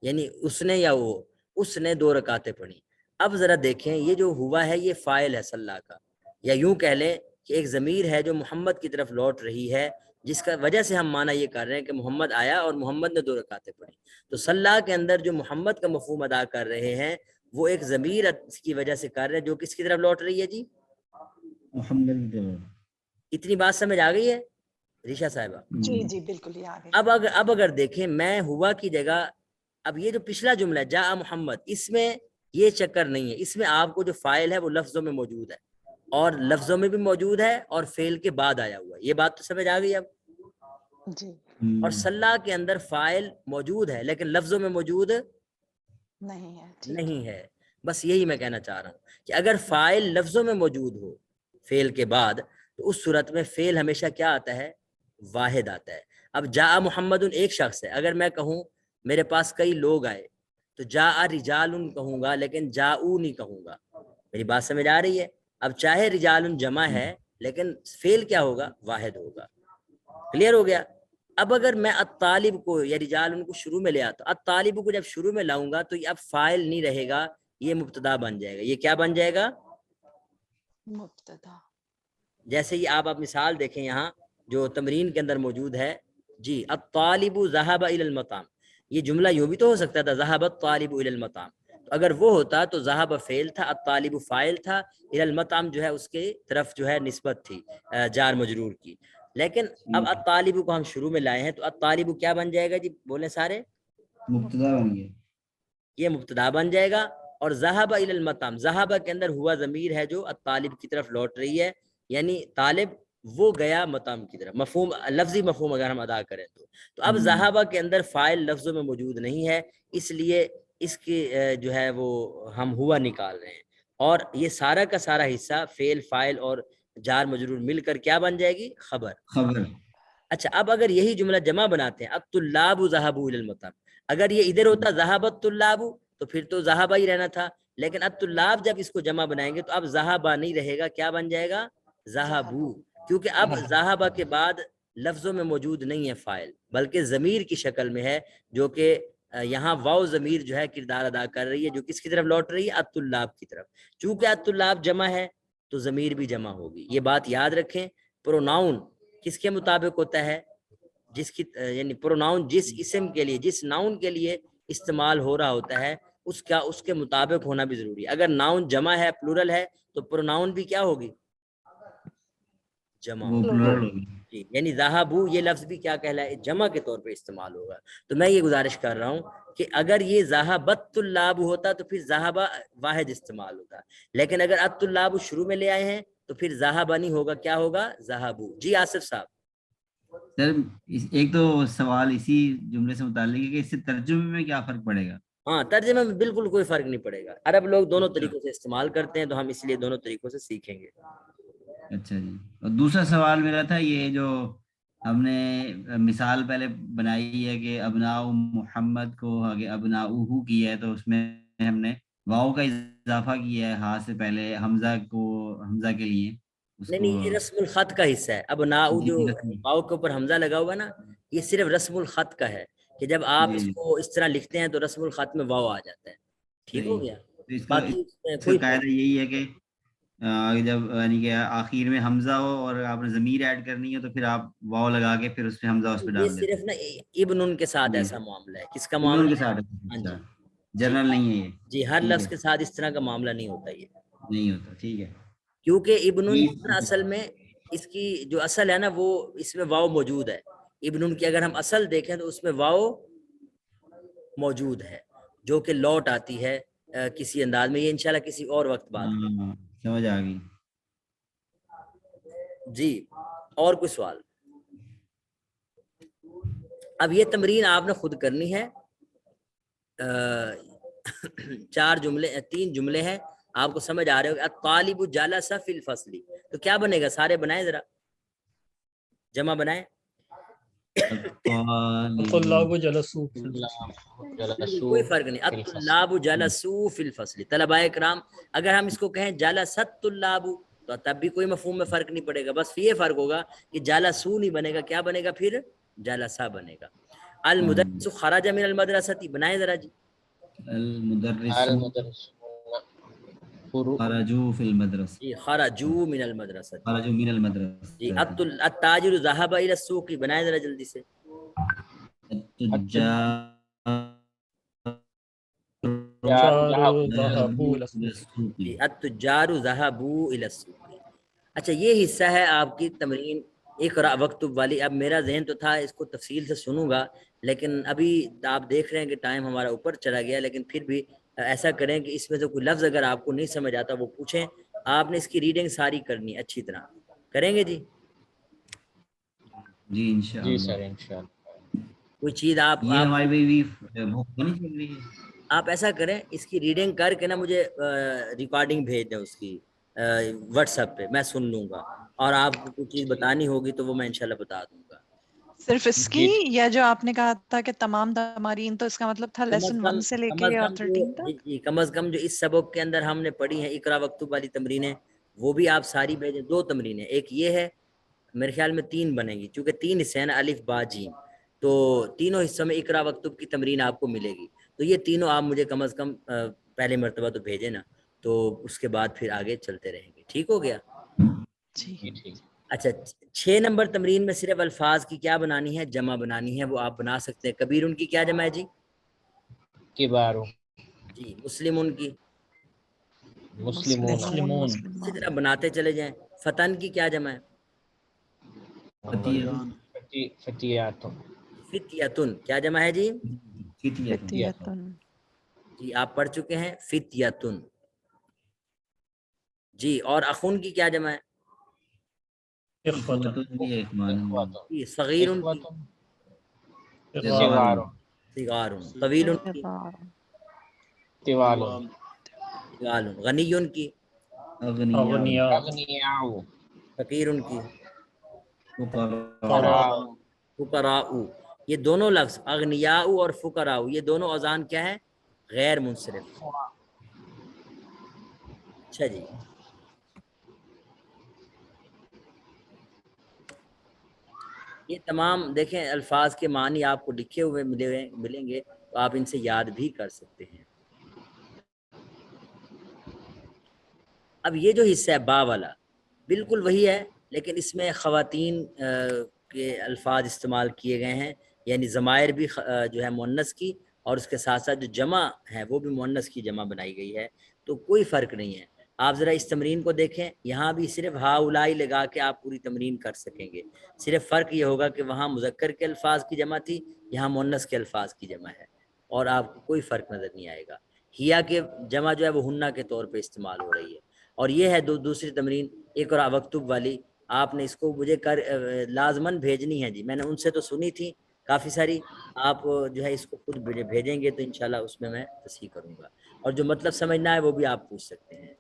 یعنی اس نے یا وہ، اس نے 2 رکعتیں پڑھی. اب ذرا دیکھیں یہ جو ہوا ہے یہ فاعل ہے صلاح کا، یا یوں کہہ لیں کہ ایک ضمیر ہے جو محمد کی طرف لوٹ رہی ہے، جس کا وجہ سے ہم معنی یہ کر رہے ہیں کہ محمد آیا اور محمد نے 2 رکعتیں پڑھی. تو صلاح کے اندر جو محمد کا مفہوم ادا کر رہے ہیں وہ ایک ضمیر کی وجہ سے کر رہے ہیں جو کس کی طرف لوٹ رہی ہے جی؟ محمد. اتنی بات سمجھ آ گئی ہے ریشا صاحبہ؟ جی جی بالکل یہ آ گئی. اب اگر دیکھیں میں ہوا کی جگہ، اب یہ جو پچھلا جملہ ہے جاء محمد، اس میں یہ چکر نہیں ہے، اس میں آپ کو جو فاعل ہے وہ لفظوں میں موجود ہے، اور لفظوں میں بھی موجود ہے اور فعل کے بعد آیا ہوا ہے. یہ بات تو سمجھ آ گئی اب؟ جی اور صلاح کے اندر فاعل موجود ہے لیکن لفظوں میں موجود نہیں ہے. ٹھیک نہیں ہے. بس یہی میں کہنا چاہ رہا ہوں کہ اگر فاعل لفظوں میں موجود ہو فعل کے بعد، تو اس صورت میں فعل ہمیشہ کیا آتا ہے؟ واحد آتا ہے. اب جاء محمد ایک شخص ہے، اگر میں کہوں میرے پاس کئی لوگ آئے تو جاء رجال کہوں گا لیکن جاؤ نہیں کہوں گا. میری بات سمجھ آ رہی ہے؟ اب چاہے رجال جمع ہے لیکن فعل کیا ہوگا؟ واحد ہوگا. کلیئر ہو گیا؟ اب اگر میں الطالب کو یا رجال کو شروع میں لے آتا، الطالب کو جب شروع میں لاؤں گا تو یہ اب فاعل نہیں رہے گا، یہ مبتدا بن جائے گا. یہ کیا بن جائے گا؟ مبتدا. جیسے یہ آپ مثال دیکھیں یہاں جو تمرین کے اندر موجود ہے جی، الطالب ذهب الى المطعم، یہ جملہ یوں بھی تو ہو سکتا تھا ذهب الطالب الى المطعم. اگر وہ ہوتا تو ذهب فعل تھا، الطالب فاعل تھا، الى المطعم جو ہے اس کے طرف جو ہے نسبت تھی جار مجرور کی. لیکن اب الطالب کو ہم شروع میں لائے ہیں تو الطالب کیا بن جائے گا جی؟ بولیں سارے. مبتدا بن گیا. یہ مبتدا بن جائے گا. اور ذهب الى المطعم، ذهب کے اندر ہوا ضمیر ہے جو الطالب کی طرف لوٹ رہی ہے، یعنی طالب وہ گیا مطعم کی طرف. مفہوم لفظی مفہوم اگر ہم ادا کریں تو اب ذهب کے اندر فاعل لفظوں میں موجود نہیں ہے، اس لیے اس کی جو ہے وہ ہم ہوا نکال رہے ہیں، اور یہ سارا کا سارا حصہ فعل فاعل اور جار مجرور مل کر کیا بن جائے گی؟ خبر. اچھا اب اگر یہی جملہ جمع بناتے ہیں، الطلاب ذهبوا الى المطعم، اگر یہ ادھر ہوتا ذهب الطلاب تو پھر تو ذهب ہی رہنا تھا، لیکن الطلاب جب اس کو جمع بنائیں گے تو اب ذهب نہیں رہے گا، کیا بن جائے گا؟ ذهبوا. کیونکہ اب ذهب کے بعد لفظوں میں موجود نہیں ہے فاعل، بلکہ ضمیر کی شکل میں ہے، جو کہ یہاں واو ضمیر جو ہے کردار ادا کر رہی ہے، جو کس کی طرف لوٹ رہی ہے؟ الطلاب کی طرف. چونکہ الطلاب جمع ہے تو ضمیر بھی جمع ہوگی. یہ بات یاد رکھیں. پروناؤن کس کے مطابق ہوتا ہے؟ جس کی یعنی پروناؤن جس اسم کے لیے، جس ناؤن کے لیے استعمال ہو رہا ہوتا ہے اس کے مطابق ہونا بھی ضروری ہے. اگر ناؤن جمع ہے، پلورل ہے، تو پروناؤن بھی کیا ہوگی؟ جمع ہوگی. جی یعنی ذهبوا یہ لفظ بھی کیا کہلائے؟ جمع کے طور پہ استعمال ہوگا. تو میں یہ گزارش کر رہا ہوں کہ اگر یہ ذهبت الطلاب ہوتا تو پھر ذهب واحد استعمال ہوتا، لیکن اگر الطلاب شروع میں لے آئے ہیں تو پھر ذهب نہیں ہوگا، کیا ہوگا؟ ذهبوا. جی آصف صاحب. سر ایک تو سوال اسی جملے سے متعلق ہے کہ اس سے ترجمے میں کیا فرق پڑے گا؟ ہاں ترجمے میں بالکل کوئی فرق نہیں پڑے گا. عرب لوگ دونوں طریقوں سے استعمال کرتے ہیں تو ہم اس لیے دونوں طریقوں سے سیکھیں گے. اچھا جی. اور دوسرا سوال میرا تھا، یہ جو ہم نے مثال پہلے بنائی ہے کہ ابناء محمد کو آگے ابناؤہ کیا ہے، تو اس میں ہم نے واو کا اضافہ کیا ہے ہاں سے پہلے حمزہ کے لیے اس نہیں کو. نہیں، یہ رسم الخط کا حصہ ہے. اب ناؤ جی جو جی رسم. واؤ کے اوپر حمزہ لگا ہوا نا، یہ صرف رسم الخط کا ہے کہ جب آپ جی اس جی کو اس طرح لکھتے ہیں تو رسم الخط میں واؤ آ جاتا ہے. ٹھیک ہو صحیح. گیا. تو اس کا باقی اس میں اس کا کوئی قاعدہ یہی ہے کہ جب یعنی کہ آخر میں حمزہ ہو اور آپ نے ضمیر ایڈ کرنی ہے تو پھر آپ واو لگا کے پھر اس پہ حمزہ اس پہ یہ ڈال دیتے صرف نا ابن ان کے ہیں. ساتھ جی ایسا معاملہ ہے. کس کا ابن معاملہ کے ہے؟ ساتھ. ہاں اچھا جی جی جنرل نہیں ہے یہ. جی، ہر ٹھیک لفظ ہے. کے ساتھ اس طرح کا معاملہ نہیں ہوتا یہ. نہیں ہوتا. ٹھیک ہے. کیونکہ ابن جو ہے نا یہ اصل میں اس کی جو اصل ہے نا وہ اس میں واو موجود ہے. ابن کی اگر ہم اصل دیکھیں تو اس میں واو موجود ہے جو کہ لوٹ آتی ہے کسی انداز میں. یہ انشاءاللہ کسی اور وقت بات کریں. ہاں سمجھ آ گئی. جی اور کوئی سوال؟ اب یہ تمرین آپ نے خود کرنی ہے. 3 جملے ہیں، آپ کو سمجھ آ رہے ہو. الطالب جلس فی الفصل، تو کیا بنے گا؟ سارے بنائیں ذرا، جمع بنائیں. الطلاب جلسوا في کوئی فرق نہیں. الطلاب جلسوا فی الفصل، طلباء کرام. اگر ہم اس کو کہیں جلست الطلاب تو تب بھی کوئی مفہوم میں فرق نہیں پڑے گا، بس یہ فرق ہوگا کہ جلسوا نہیں بنے گا. کیا بنے گا پھر؟ جلسا بنے گا. المدرس خرج من المدرسہ، بنائیں ذرا جی. المدرس خرجوا فی المدرسہ. جی خرجوا من المدرسہ. خرجوا من المدرسہ. جی التاجر ذهب الى السوق، بنائیں ذرا جلدی سے. جی التجار ذهبوا الى السوق. اچھا یہ حصہ ہے آپ کی تمرین اقرا وکتب والی. اب میرا ذہن تو تھا اس کو تفصیل سے سنوں گا، لیکن ابھی آپ دیکھ رہے ہیں کہ ٹائم ہمارا اوپر چلا گیا. لیکن پھر بھی ایسا کریں کہ اس میں سے کوئی لفظ اگر آپ کو نہیں سمجھ آتا وہ پوچھیں. آپ نے اس کی ریڈنگ ساری کرنی اچھی طرح. کریں گے جی؟ جی انشاءاللہ. جی سر انشاءاللہ. کوئی چیز آپ یہ ہماری بھی بہت نہیں چل رہی ہے. آپ ایسا کریں اس کی ریڈنگ کر کے نا مجھے ریکارڈنگ بھیج دیں اس کی واٹس ایپ پہ، میں سن لوں گا. اور آپ کو کوئی چیز بتانی ہوگی تو وہ میں انشاءاللہ بتا دوں گا. صرف اس کی، یا جو آپ نے کہا تھا کہ تمام تمارین، تو اس کا مطلب تھا لیسن 1 سے لے کے اور 13 تک؟ جی کم از کم جو اس سبق کے اندر ہم نے پڑھی ہیں اقرا وکتب والی تمرینیں، وہ بھی آپ ساری بھیجیں. 2 تمرینیں، ایک یہ ہے، میرے خیال میں 3 بنے گی چونکہ 3 حصے ہیں نا، الف با جیم. تو تینوں حصوں میں اقرا وکتب کی تمرین آپ کو ملے گی. تو یہ تینوں آپ مجھے کم از کم پہلے مرتبہ تو بھیجیں نا، تو اس کے بعد پھر آگے چلتے رہیں گے. ٹھیک ہو گیا؟ جی اچھا 6 نمبر تمرین میں صرف الفاظ کی کیا بنانی ہے؟ جمع بنانی ہے. وہ آپ بنا سکتے ہیں. کبیر ان کی کیا جمع ہے جی؟ کبارو. جی مسلم ان کی مسلمون. اسی طرح بناتے چلے جائیں. فتن کی کیا جمع ہے؟ فتیان. فتیات. فتیتن کیا جمع ہے جی؟ فتیتن. جی آپ پڑھ چکے ہیں فتیتن. جی اور اخون کی کیا جمع ہے؟ اخوة. جی صغیر ان کی صغار. صغار. طویل ان کی طوال. طوال. غنی ان کی اغنیاء. اغنیاء. فقیر ان کی فقراء. فقراء. یہ دونوں لفظ اغنیاء اور فقراء، یہ دونوں اوزان کیا ہے؟ غیر منصرف. اچھا جی یہ تمام دیکھیں الفاظ کے معنی آپ کو لکھے ہوئے ملیں گے، تو آپ ان سے یاد بھی کر سکتے ہیں. اب یہ جو حصہ ہے با والا بالکل وہی ہے، لیکن اس میں خواتین کے الفاظ استعمال کیے گئے ہیں. یعنی ضمائر بھی جو ہے مؤنث کی، اور اس کے ساتھ ساتھ جو جمع ہے وہ بھی مؤنث کی جمع بنائی گئی ہے. تو کوئی فرق نہیں ہے. آپ ذرا اس تمرین کو دیکھیں، یہاں بھی صرف ہا اولائی لگا کے آپ پوری تمرین کر سکیں گے. صرف فرق یہ ہوگا کہ وہاں مذکر کے الفاظ کی جمع تھی، یہاں مؤنث کے الفاظ کی جمع ہے، اور آپ کو کوئی فرق نظر نہیں آئے گا. ہیا کے جمع جو ہے وہ ہنہ کے طور پہ استعمال ہو رہی ہے. اور یہ ہے دوسری تمرین اقرا وکتب والی. آپ نے اس کو مجھے لازماً بھیجنی ہے جی. میں نے ان سے تو سنی تھی کافی ساری، آپ جو ہے اس کو خود بھیجیں گے تو انشاءاللہ اس میں تصحیح کروں گا. اور جو مطلب سمجھنا ہے وہ بھی آپ پوچھ سکتے ہیں.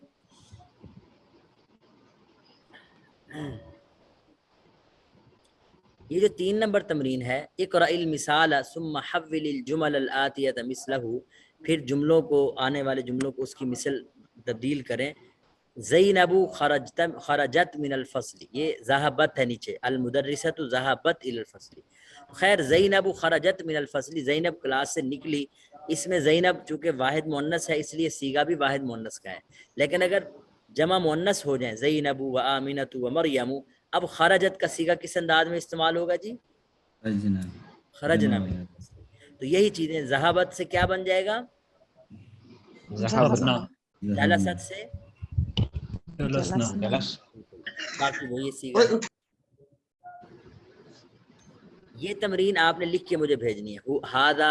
یہ جو 3 نمبر تمرین ہے، اقرأ المثال ثم حول الجمل الآتیۃ مثلہ، پھر جملوں کو، آنے والے جملوں کو اس کی مثل تبدیل کریں. زینب خرجت من الفصل، یہ ذہبت ہے نیچے، المدرسۃ ذہبت الی الفصل. خیر زینب خرجت من الفصل، زینب کلاس سے نکلی. اس میں زینب چونکہ واحد مؤنث ہے اس لیے صیغہ بھی واحد مؤنث کا ہے، لیکن اگر جمع مؤنث ہو جائیں زینب و آمنۃ و مریم، اب خرجت کا صیغہ کس انداز میں استعمال ہوگا جی؟ خرجنا من الفصل. تو یہی چیزیں، ذہبت سے کیا بن جائے گا؟ ذهبنا جلست سے جلسنا. جلس. باقی وہ یہ صیغہ ہے. یہ تمرین آپ نے لکھ کے مجھے بھیجنی ہے. ہاذا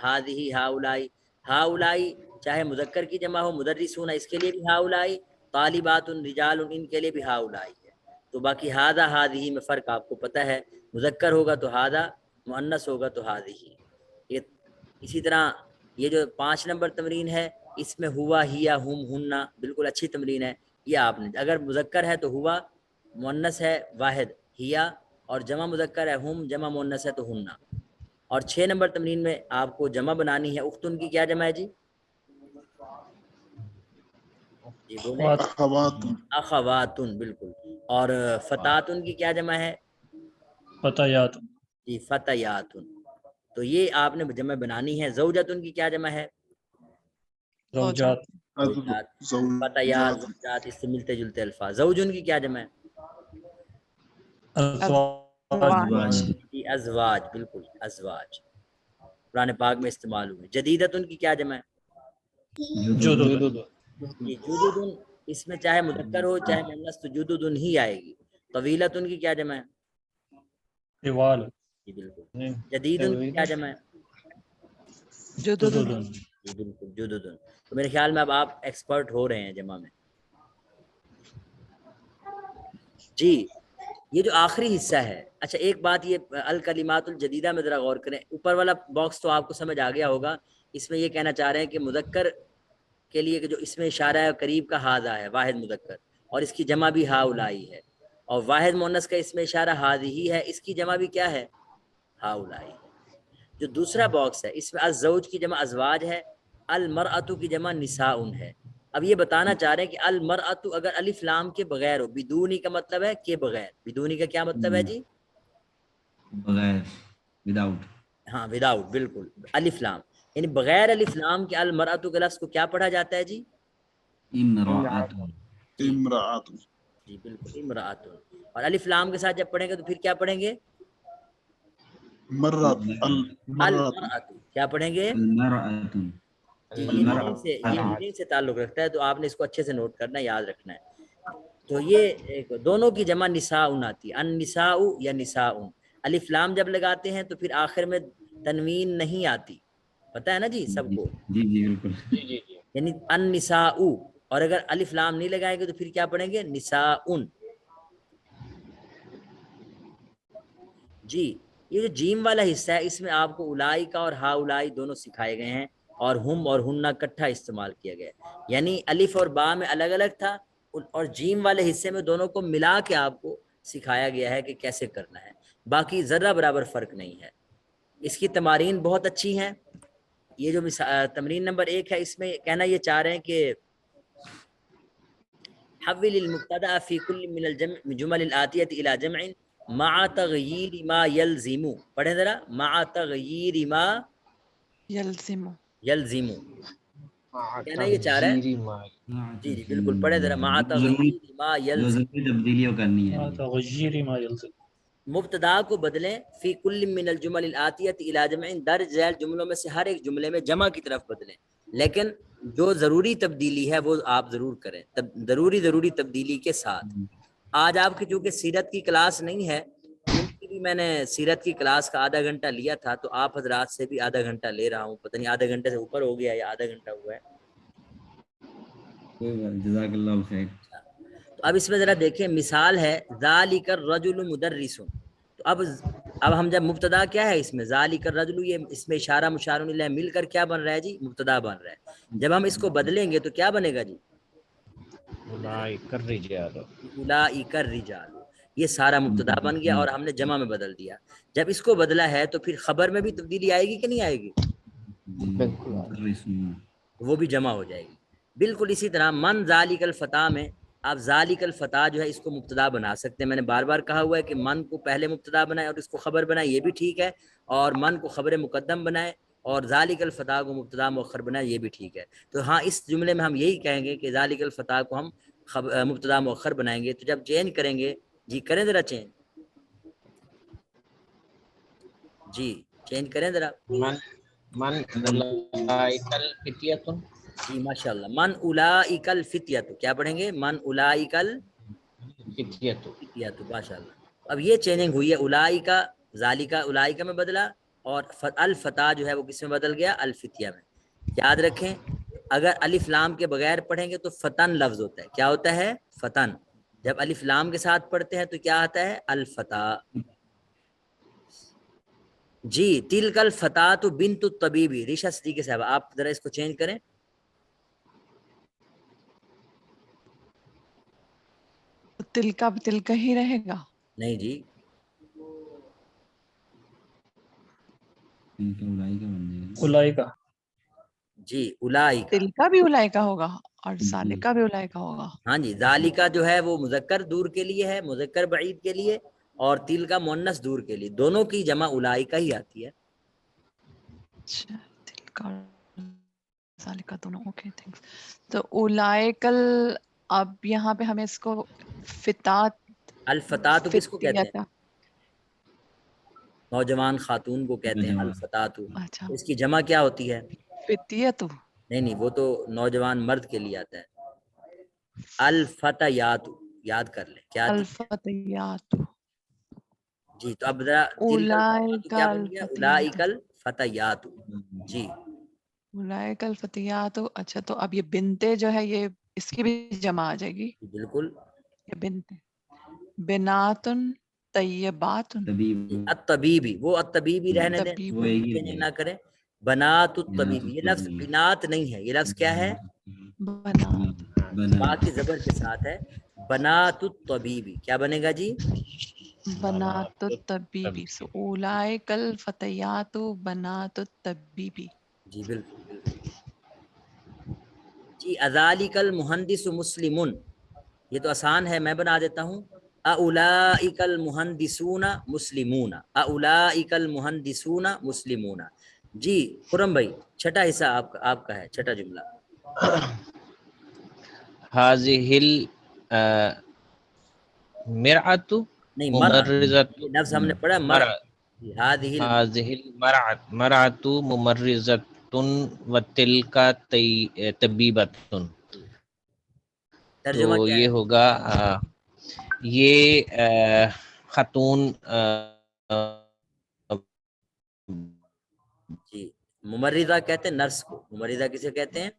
ہذہ ہاؤلائی، ہاؤلائی چاہے مذکر کی جمع ہو، مدرسون اس کے لیے بھی ہاؤلائی، طالبات رجال ان کے لیے بھی ہاؤلائی ہے. تو باقی ہاذا ہذہ میں فرق آپ کو پتہ ہے، مذکر ہوگا تو ہاذا، مؤنث ہوگا تو ہذہ. یہ اسی طرح یہ جو 5 نمبر تمرین ہے اس میں ہوا، ہیا، ہم، ہننا، بالکل اچھی تمرین ہے. یہ آپ نے اگر مذکر ہے تو ہوا، مؤنث ہے واحد ہیا، اور جمع مذکر ہے ہم، جمع مؤنث ہے تو ہننا. اور 6 نمبر تمرین میں آپ کو جمع بنانی ہے. اختن کی کیا جمع ہے جی؟ جی بولیں. اخوات، اخواتن، بالکل. اور فتاتن کی کیا جمع ہے؟ فتيات جی فتیاتن. تو یہ آپ نے جمع بنانی ہے. زوجتن کی کیا جمع ہے؟ زوجات زوجات. فتیات، زوجات اس سے ملتے جلتے الفاظ. زوجن کی کیا جمع ہے؟ أزواج جی ازواج، بالکل ازواج قرآن پاک میں استعمال ہوئے. جدیدتن کی کیا جمع ہے؟ جدد جی جدودن، اس میں چاہے مذکر ہو چاہے مؤنث تو جدودن ہی آئے گی. طویلتن کی کیا جمع ہے؟ طوال جی بالکل. جدیدن کی کیا جمع ہے؟ جدد جدد جی بالکل جدودن. تو میرے خیال میں اب آپ ایکسپرٹ ہو رہے ہیں جمع میں. جی یہ جو آخری حصہ ہے، اچھا ایک بات، یہ الکلمات الجدیدہ میں ذرا غور کریں. اوپر والا باکس تو آپ کو سمجھ آ گیا ہوگا. اس میں یہ کہنا چاہ رہے ہیں کہ مذکر کے لیے کہ جو اس میں اشارہ ہے قریب کا ہاذا ہے، واحد مذکر، اور اس کی جمع بھی ہاؤلائی ہے. اور واحد مؤنث کا اس میں اشارہ ہذہ ہے، اس کی جمع بھی کیا ہے؟ ہاؤلائی. جو دوسرا باکس ہے اس میں الزوج کی جمع ازواج ہے، المرأۃ کی جمع نساء ہے. اب یہ بتانا چاہ رہے ہیں کہ المرأۃ اگر الف لام کے بغیر ہو، بدونی کا مطلب ہے کہ بغیر، بدونی کا کیا مطلب ہے جی؟ بغیر، وداؤٹ. ہاں وداؤٹ، بالکل. الف لام یعنی بغیر الف لام کے المرأۃ کے لفظ کو کیا پڑھا جاتا ہے جی؟ امرأۃ. امرأۃ، جی بالکل امرأۃ. اور الف لام کے ساتھ جب پڑھیں گے تو پھر کیا پڑھیں گے؟ مرت، المرأۃ، المرأۃ. کیا پڑھیں گے؟ المرأۃ. جی یہ میرے سے تعلق رکھتا ہے، تو آپ نے اس کو اچھے سے نوٹ کرنا ہے، یاد رکھنا ہے. تو یہ ایک دونوں کی جمع نساء آتی ہے، النساء یا نساء. الف لام جب لگاتے ہیں تو پھر آخر میں تنوین نہیں آتی، پتہ ہے نا جی سب کو. جی جی بالکل. یعنی النساء، اور اگر الف لام نہیں لگائیں گے تو پھر کیا پڑھیں گے؟ نساء. جی یہ جو جیم والا حصہ ہے اس میں آپ کو اولائکا اور ہا اولائی دونوں سکھائے گئے ہیں، اور ہم اور ہننا کٹھا استعمال کیا گیا ہے. یعنی الف اور با میں الگ الگ تھا، اور جیم والے حصے میں دونوں کو ملا کے آپ کو سکھایا گیا ہے کہ کیسے کرنا ہے. باقی ذرہ برابر فرق نہیں ہے. اس کی تمارین بہت اچھی ہیں. یہ جو تمرین نمبر 1 ہے اس میں کہنا یہ چاہ رہے ہیں کہ حول المبتدا فی کل من الجمل الآتیۃ الی جمع مع تغییر ما یلزم. پڑھیں ذرا، مع تغییر ما یلزم. یلزم. کہنا یہ چاہ رہا ہے، جی بالکل پڑھیں ذرا، مع تغییر ما جو یلزم. ضروری تبدیلیوں کرنی ہے. تغيير ما يلزم. مبتدا کو بدلیں فی کل من الجمل الآتیۃ الی جمع، درج ذیل جملوں میں سے ہر ایک جملے میں جمع کی طرف بدلیں. لیکن جو ضروری تبدیلی ہے وہ آپ ضرور کریں، ضروری تبدیلی کے ساتھ. آج آپ کی چونکہ سیرت کی کلاس نہیں ہے، ان کی بھی میں نے سیرت کی کلاس کا آدھا گھنٹہ لیا تھا، تو آپ حضرات سے بھی آدھا گھنٹہ لے رہا ہوں. پتہ نہیں آدھے گھنٹے سے اوپر ہو گیا یا آدھا گھنٹہ ہوا ہے. جزاک اللہ خیر. تو اب اس میں ذرا دیکھیں، مثال ہے ذالک الرجل مدرس. تو اب ہم جب مبتدا کیا ہے اس میں ذالک الرجل، یہ اس میں اشارہ مشار الیہ مل کر کیا بن رہا ہے جی؟ مبتدا بن رہا ہے. جب ہم اس کو بدلیں گے تو کیا بنے گا جی؟ اولئک الرجال. اولئک الرجال. یہ سارا مبتدا بن گیا اور ہم نے جمع میں بدل دیا. جب اس کو بدلا ہے تو پھر خبر میں بھی تبدیلی آئے گی کہ نہیں آئے گی؟ وہ بھی جمع ہو جائے گی. بالکل اسی طرح من ذالک الفتح میں آپ ذالک الفتح جو ہے اس کو مبتدا بنا سکتے ہیں. میں نے بار بار کہا ہوا ہے کہ من کو پہلے مبتدا بنائے اور اس کو خبر بنائے، یہ بھی ٹھیک ہے، اور من کو خبر مقدم بنائے اور ذالک الفتح کو مبتدا مؤخر بنائے، یہ بھی ٹھیک ہے. تو ہاں اس جملے میں ہم یہی کہیں گے کہ ذالک الفتح کو ہم مبتدا مؤخر بنائیں گے. تو جب چینج کریں گے، جی کریں ذرا چینج، جی چینج کریں ذرا. من اولئک الفتیۃ. جی ماشاء اللہ. من اولئک الفتیۃ، کیا پڑھیں گے؟ من اولئک فتیۃ. الفتیۃ. ماشاء اللہ. اب یہ چینجنگ ہوئی ہے، اولئک ذالک اولئک میں بدلا اور الفتح جو ہے وہ کس میں بدل گیا؟ الفتیہ میں. یاد رکھیں اگر الف لام کے بغیر پڑھیں گے تو فتن لفظ ہوتا ہے. کیا ہوتا ہے؟ فتن. جب الف لام کے ساتھ پڑھتے ہیں تو کیا آتا ہے؟ الفتح. جی تلک الفتاۃ بنت الطبیب. ریشا صدیقی صاحب آپ ذرا اس کو چینج کریں. تلکا تلکا ہی رہے گا. نہیں جی، اولئک. جی اولئک. تلکا بھی اولئک ہوگا اور ذالکا بھی اولئک ہوگا. ہاں جی، ذالکا جو ہے وہ مذکر دور کے لیے ہے، مذکر بعید کے لیے، اور تل کا مؤنث دور کے لیے. دونوں کی جمع اولئکا ہی آتی ہے. اچھا تلکا اور ذالکا دونوں. Okay thanks. تو اولئک اب یہاں پہ ہمیں اس کو فتات الفتاۃ کس کو کہتے ہیں؟ فتیتا. نوجوان خاتون کو کہتے ہیں الفتاۃ. اچھا اس کی جمع کیا ہوتی ہے؟ فتیتو. نہیں وہ تو نوجوان مرد کے لیے آتا ہے. الفتیات، یاد کر لیں کیا آتی ہے؟ الفتیات. جی تو اب ذرا اولئک کیا بن گیا؟ اولئک الفتیات. جی اولئک الفتیات. اچھا تو اب یہ بنتے جو ہے یہ اس کی بھی جمع آ جائے گی. بالکل. یہ بنتے بناتن طیبات. الطبیبی، وہ الطبیبی رہنے دیں، طبیب چینج نہ کریں. بنات الطبیب، یہ لفظ بنات نہیں ہے، یہ لفظ کیا ہے؟ بنات. باقی زبر کے ساتھ ہے. بنات الطبیبی کیا بنے گا جی؟ بنات الطبیبی. سو اولئک الفتیات بنات الطبیبی. جی بالکل بالکل. جی اذالک المہندس مسلمون، یہ تو آسان ہے، میں بنا دیتا ہوں. اولئک المہندسون مسلمون، اولئک المہندسون مسلمون. جی خرم بھائی چھٹا حصہ آپ کا ہے، چھٹا جملہ. هذه المرأة نہیں ممرزة. یہ لفظ ہم نے پڑھا مرء. هذه المرأة ممرزة وتلك طبيبة. ترجمہ تو کیا یہ ہے؟ ہوگا یہ خاتون جی ممرضہ کہتے ہیں نرس کو. ممرضہ کسے کہتے ہیں؟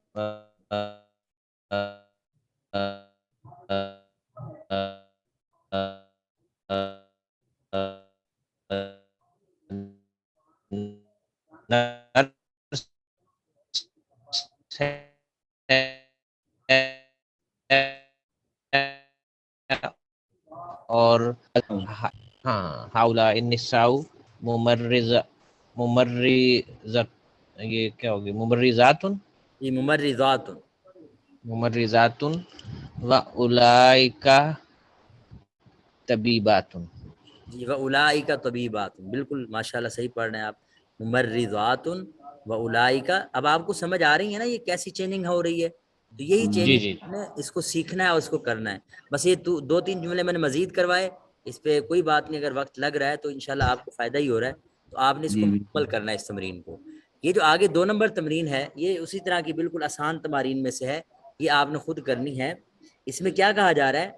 اور ہاں ہاؤلا النساء ممرزات. یہ کیا ہوگی؟ ممرزات. جی ممرضات. ممرزات و اولئک طبیبات. جی واولئک طبیبات. بالکل ماشاءاللہ صحیح پڑھ رہے ہیں آپ. ممرضات واولئک. اب آپ کو سمجھ آ رہی ہے نا یہ کیسی چینجنگ ہو رہی ہے؟ تو یہی جی چینجنگ جی ہم نے اس کو سیکھنا ہے اور اس کو کرنا ہے. بس یہ دو تین جملے میں نے مزید کروائے، اس پہ کوئی بات نہیں. اگر وقت لگ رہا ہے تو انشاءاللہ آپ کو فائدہ ہی ہو رہا ہے، تو آپ نے اس کو مکمل کرنا ہے اس تمرین کو. یہ جو آگے 2 نمبر تمرین ہے یہ اسی طرح کی بالکل آسان تمارین میں سے ہے، یہ آپ نے خود کرنی ہے. اس میں کیا کہا جا رہا ہے؟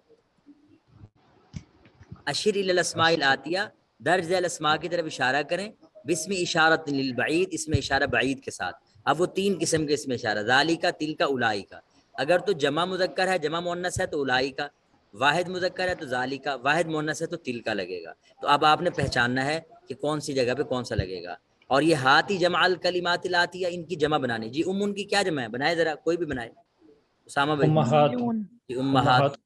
اشر الی الاسماء الاتیہ، درج ذیل اسماء کی طرف اشارہ کریں. بسم اشارۃ للبعید، اس میں اشارہ بعید کے ساتھ. اب وہ 3 قسم کے اس میں اشارہ، ذالکا، تلکا، اولئکا. اگر تو جمع مذکر ہے، جمع مؤنث ہے تو اولئکا، واحد مذکر ہے تو ذالکا، واحد مؤنث ہے تو تلکا لگے گا. تو اب آپ نے پہچاننا ہے کہ کون سی جگہ پہ کون سا لگے گا. اور یہ ہاتی جمع الکلمات الاتیہ، ان کی جمع بنانی. جی ان کی کیا جمع ہے؟ بنائے ذرا، کوئی بھی بنائے. اسامہ بھائی. امہات. جی امہات.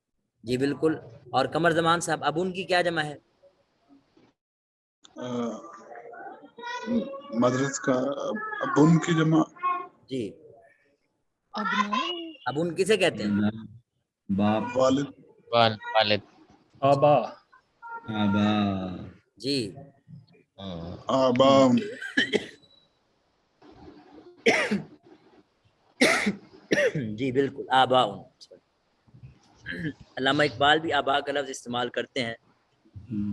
جی بالکل. اور قمر زمان صاحب ابن کی کیا جمع ہے؟ مدرس کا ابن کی جمع جی ابنا ابن کسے کہتے ہیں؟ باپ. والد والد. آبا. آبا. جی آبا جی بالکل آبا. علامہ اقبال بھی آبا کا لفظ استعمال کرتے ہیں.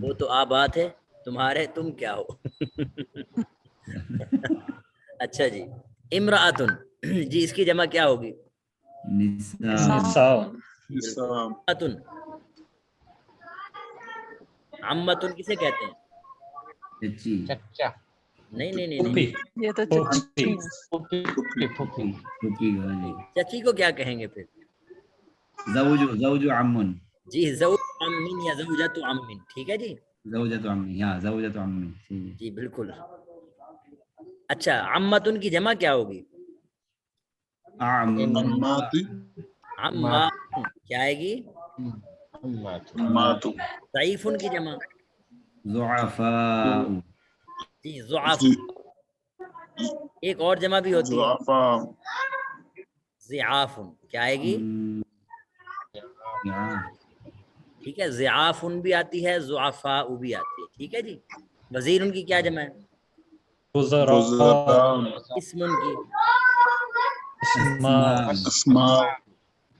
وہ تو آبا تھے تمہارے، تم کیا ہو. اچھا جی. امرأتن، جی اس کی جمع کیا ہوگی؟ نساء. نساء. نساء امرأتن. عمتن کسے کہتے ہیں؟ چچی. چچا. نہیں نہیں نہیں پھوپھی. نہیں. یہ تو پھوپھی. پھوپھی. پھوپھی. پھوپھی کا جی. چچی کو کیا کہیں گے پھر؟ زوج عمن. جی زوج عمن یا زوجۃ عمن. ٹھیک ہے جی. زوجۃ عمن، ہاں زوجۃ عمن. جی بالکل. اچھا عمتن کی جمع کیا ہوگی؟ اماتی عما کیا آئے گی؟ اماتو ضعیفن کی جمع؟ ضعفاء. جی ضعف. ایک اور جمع بھی ہوتی ہے ضعفاء ضعافن. کیا آئے گی؟ ہاں. ٹھیک ہے. ضعافن بھی آتی ہے، ضعفاء بھی آتی ہے. ٹھیک ہے جی. وزیر ان کی کیا جمع ہے؟ وزراء. وزراء اسم ان کی؟ اسماء. اسماء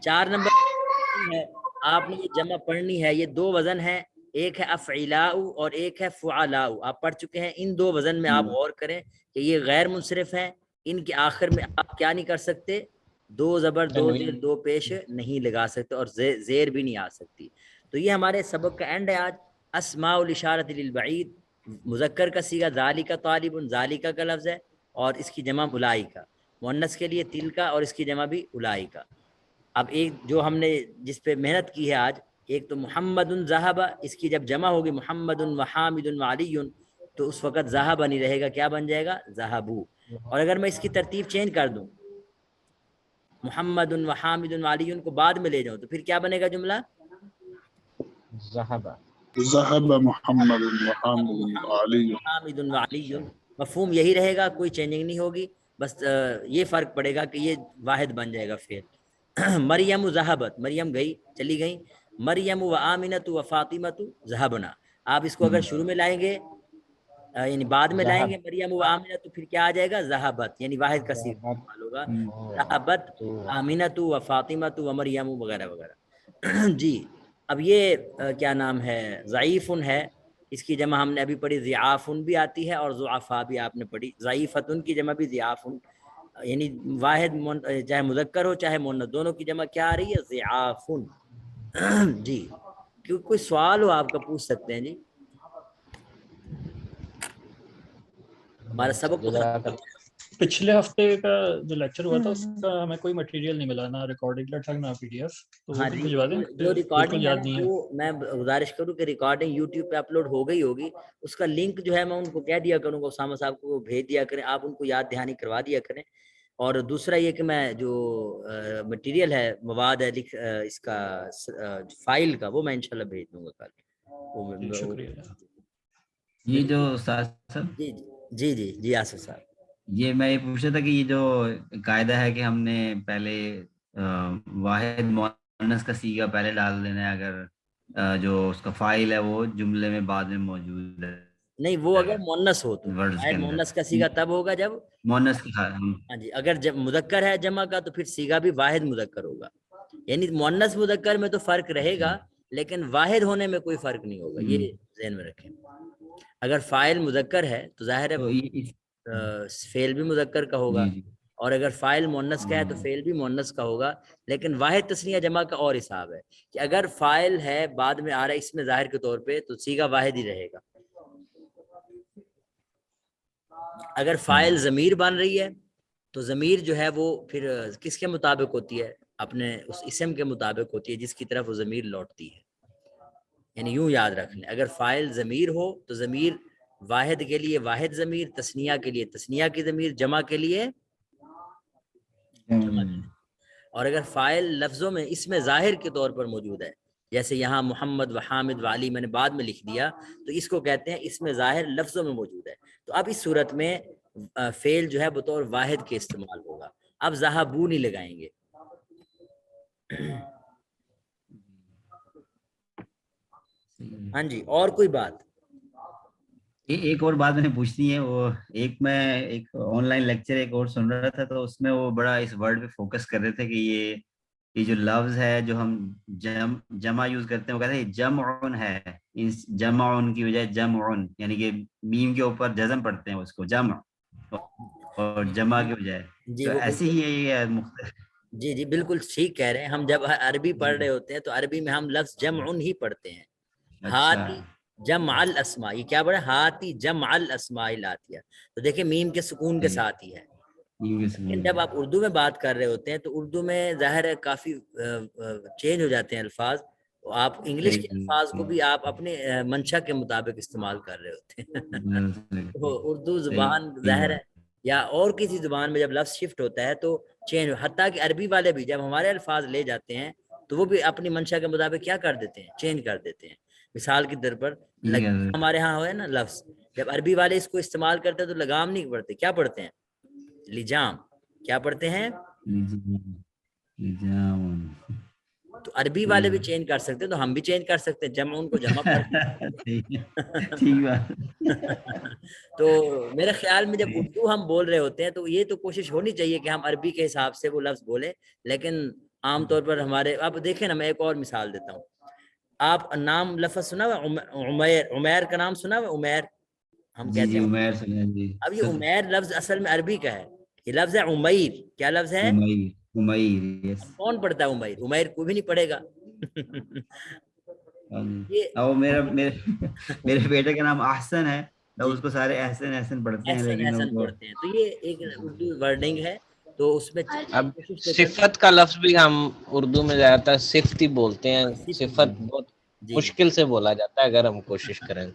4 نمبر ہے. آپ نے یہ جمع پڑھنی ہے. یہ 2 وزن ہیں، ایک ہے افعلاء اور ایک ہے فعلاء. آپ پڑھ چکے ہیں. ان 2 وزن میں آپ غور کریں کہ یہ غیر منصرف ہیں. ان کے آخر میں آپ کیا نہیں کر سکتے؟ 2 زبر 2 زیر 2 پیش نہیں لگا سکتے اور زیر بھی نہیں آ سکتی. تو یہ ہمارے سبق کا اینڈ ہے آج. اسماء الاشارۃ للبعید، مذکر کا صیغہ ذالک طالب، ذالک کا لفظ ہے اور اس کی جمع اولئک. مؤنث کے لیے تلکا اور اس کی جمع بھی اولئک. اب ایک جو ہم نے جس پہ محنت کی ہے آج، ایک تو محمد ذہب، اس کی جب جمع ہوگی محمد و حامد و علی تو اس وقت ذہب نہیں رہے گا، کیا بن جائے گا؟ ذہبو. اور اگر میں اس کی ترتیب چینج کر دوں، محمد و حامد و علی کو بعد میں لے جاؤں تو پھر کیا بنے گا جملہ؟ ذهب. ذهب محمد وحامد وعلی. حامد و علی. مفہوم یہی رہے گا، کوئی چینجنگ نہیں ہوگی. بس یہ فرق پڑے گا کہ یہ واحد بن جائے گا فعل. مریم ذہبت، مریم گئی، چلی گئیں. مریم و آمنۃ و فاطمۃ ذہبنا. آپ اس کو اگر شروع میں لائیں گے یعنی بعد میں لائیں گے مریم و آمنۃ تو پھر کیا آ جائے گا؟ ذہبت، یعنی واحد کا صیغہ استعمال ہوگا. ذہبت آمنۃ و فاطمۃ و مریم وغیرہ وغیرہ. جی اب یہ کیا نام ہے؟ ضعیفن ہے. اس کی جمع ہم نے ابھی پڑھی ضعافن بھی آتی ہے اور ضعفاء بھی آپ نے پڑھی. ضعیفتن کی جمع بھی ضعافن، یعنی واحد چاہے مذکر ہو چاہے مؤنث، دونوں کی جمع کیا آ رہی ہے؟ ضعافن. جی کوئی سوال ہو آپ کا پوچھ سکتے ہیں. جی ہمارا سبق تو ختم ہو گیا. پچھلے ہفتے کا جو لیکچر ہوا تھا اس کا ہمیں کوئی مٹیریل نہیں ملا، نہ ریکارڈنگ لیٹر نہ پی ڈی ایف. تو وہ ہاں بھی جی بھجوا دیں. جو بالکل ریکارڈنگ ہے یاد نا نہیں ہے. وہ میں گزارش کروں کہ ریکارڈنگ یوٹیوب پہ اپلوڈ ہو گئی ہوگی. اس کا لنک جو ہے میں ان کو کہہ دیا کروں گا، اسامہ صاحب کو بھیج دیا کریں، آپ ان کو یاد دہانی کروا دیا کریں. اور دوسرا یہ کہ میں جو مٹیریل ہے، مواد ہے اس کا فائل کا، وہ میں انشاءاللہ بھیج دوں گا کل. شکریہ. یہ جو استاد صاحب، جی جی جی جی آصف صاحب، یہ میں یہ پوچھ رہا تھا کہ یہ جو قاعدہ ہے کہ ہم نے پہلے واحد مؤنث کا صیغہ پہلے ڈال دینا ہے اگر جو اس کا فاعل ہے وہ جملے میں بعد میں موجود ہے. نہیں وہ اگر مؤنث ہو تو ورڈز کے اندر مؤنث کا صیغہ تب ہوگا جب مؤنث کا. ہاں جی اگر جب مذکر ہے جمع کا تو پھر صیغہ بھی واحد مذکر ہوگا. یعنی مؤنث مذکر میں تو فرق رہے گا لیکن واحد ہونے میں کوئی فرق نہیں ہوگا. یہ ذہن میں رکھیں. اگر فاعل مذکر ہے تو ظاہر ہے فعل بھی مذکر کا ہوگا، اور اگر فاعل مؤنث کا ہے تو فعل بھی مؤنث کا ہوگا. لیکن واحد تثنیہ جمع کا اور حساب ہے کہ اگر فاعل ہے بعد میں آ رہا ہے اس میں ظاہر کے طور پہ تو صیغہ واحد ہی رہے گا. اگر فاعل ضمیر بن رہی ہے تو ضمیر جو ہے وہ پھر کس کے مطابق ہوتی ہے؟ اپنے اس اسم کے مطابق ہوتی ہے جس کی طرف وہ ضمیر لوٹتی ہے. یعنی یوں یاد رکھ لیں، اگر فاعل ضمیر ہو تو ضمیر واحد کے لیے واحد ضمیر، تثنیہ کے لیے تثنیہ کی ضمیر، جمع کے لیے جمع کی. اور اگر فاعل لفظوں میں اس میں ظاہر کے طور پر موجود ہے جیسے یہاں محمد و حامد و علی میں نے بعد میں لکھ دیا، تو اس کو کہتے ہیں اس میں ظاہر لفظوں میں موجود ہے. تو اب اس صورت میں فعل جو ہے بطور واحد کے استعمال ہوگا. اب ذہبوا نہیں لگائیں گے. ہاں جی، اور کوئی بات؟ ایک اور بات میں نے پوچھنی ہے. وہ میں ایک آن لائن لیکچر ایک اور سن رہا تھا، تو اس میں وہ بڑا اس ورڈ پہ فوکس کر رہے تھے کہ یہ جو لفظ ہے جو ہم جمع یوز کرتے ہیں، وہ کہتے ہیں جمعن ہے. جمعن کی بجائے جمعن، یعنی کہ میم کے اوپر جزم پڑھتے ہیں اس کو جمع، اور جمع کے بجائے. جی تو وہ ایسے ہی یہ مختلف. جی بالکل ٹھیک کہہ رہے ہیں. ہم جب عربی پڑھ رہے ہوتے ہیں تو عربی میں ہم لفظ جمعن ہی پڑھتے ہیں. ہاتی جمع الاسماء، یہ کیا بڑا ہاتی جمع الاسماء الاتیہ. تو دیکھیں میم کے سکون کے ساتھ ہی ہے. لیکن جب آپ اردو میں بات کر رہے ہوتے ہیں تو اردو میں ظاہر ہے کافی چینج ہو جاتے ہیں الفاظ. آپ انگلش کے الفاظ کو بھی آپ اپنے منشا کے مطابق استعمال کر رہے ہوتے ہیں. تو اردو زبان ظاہر ہے یا اور کسی زبان میں جب لفظ شفٹ ہوتا ہے تو چینج، حتیٰ کہ عربی والے بھی جب ہمارے الفاظ لے جاتے ہیں تو وہ بھی اپنی منشا کے مطابق کیا کر دیتے ہیں، چینج کر دیتے ہیں. مثال کے طور پر ہمارے ہاں ہوئے نا لفظ، جب عربی والے اس کو استعمال کرتے ہیں تو لگام نہیں پڑھتے، کیا پڑھتے ہیں؟ لجام. کیا پڑھتے ہیں؟ تو عربی والے بھی چینج کر سکتے ہیں تو ہم بھی چینج کر سکتے ہیں، جمع ان کو جمع تو میرے خیال میں جب اردو ہم بول رہے ہوتے ہیں تو یہ تو کوشش ہونی چاہیے کہ ہم عربی کے حساب سے وہ لفظ بولیں. لیکن عام طور پر ہمارے، اب دیکھیں نا، میں ایک اور مثال دیتا ہوں. آپ نام لفظ سنا ہوا عمیر؟ عمیر کا نام سنا ہوا؟ عمیر ہم کہتے ہیں عمیر سنا جی. اب یہ عمیر لفظ اصل میں عربی کا ہے، یہ لفظ ہے عمیر. کیا لفظ ہے؟ عمیر. کون پڑھتا ہے عمیر؟ عمیر کوئی بھی نہیں پڑھے گا. میرے بیٹے کا نام احسن ہے، تو اس کو سارے احسن پڑھتے ہیں، لیکن احسن پڑھتے ہیں. تو یہ ایک اردو ورڈنگ ہے، تو اس میں اب صفت کا لفظ بھی ہم اردو میں زیادہ تر صفت ہی بولتے ہیں. صفت بہت مشکل سے بولا جاتا ہے اگر ہم کوشش کریں.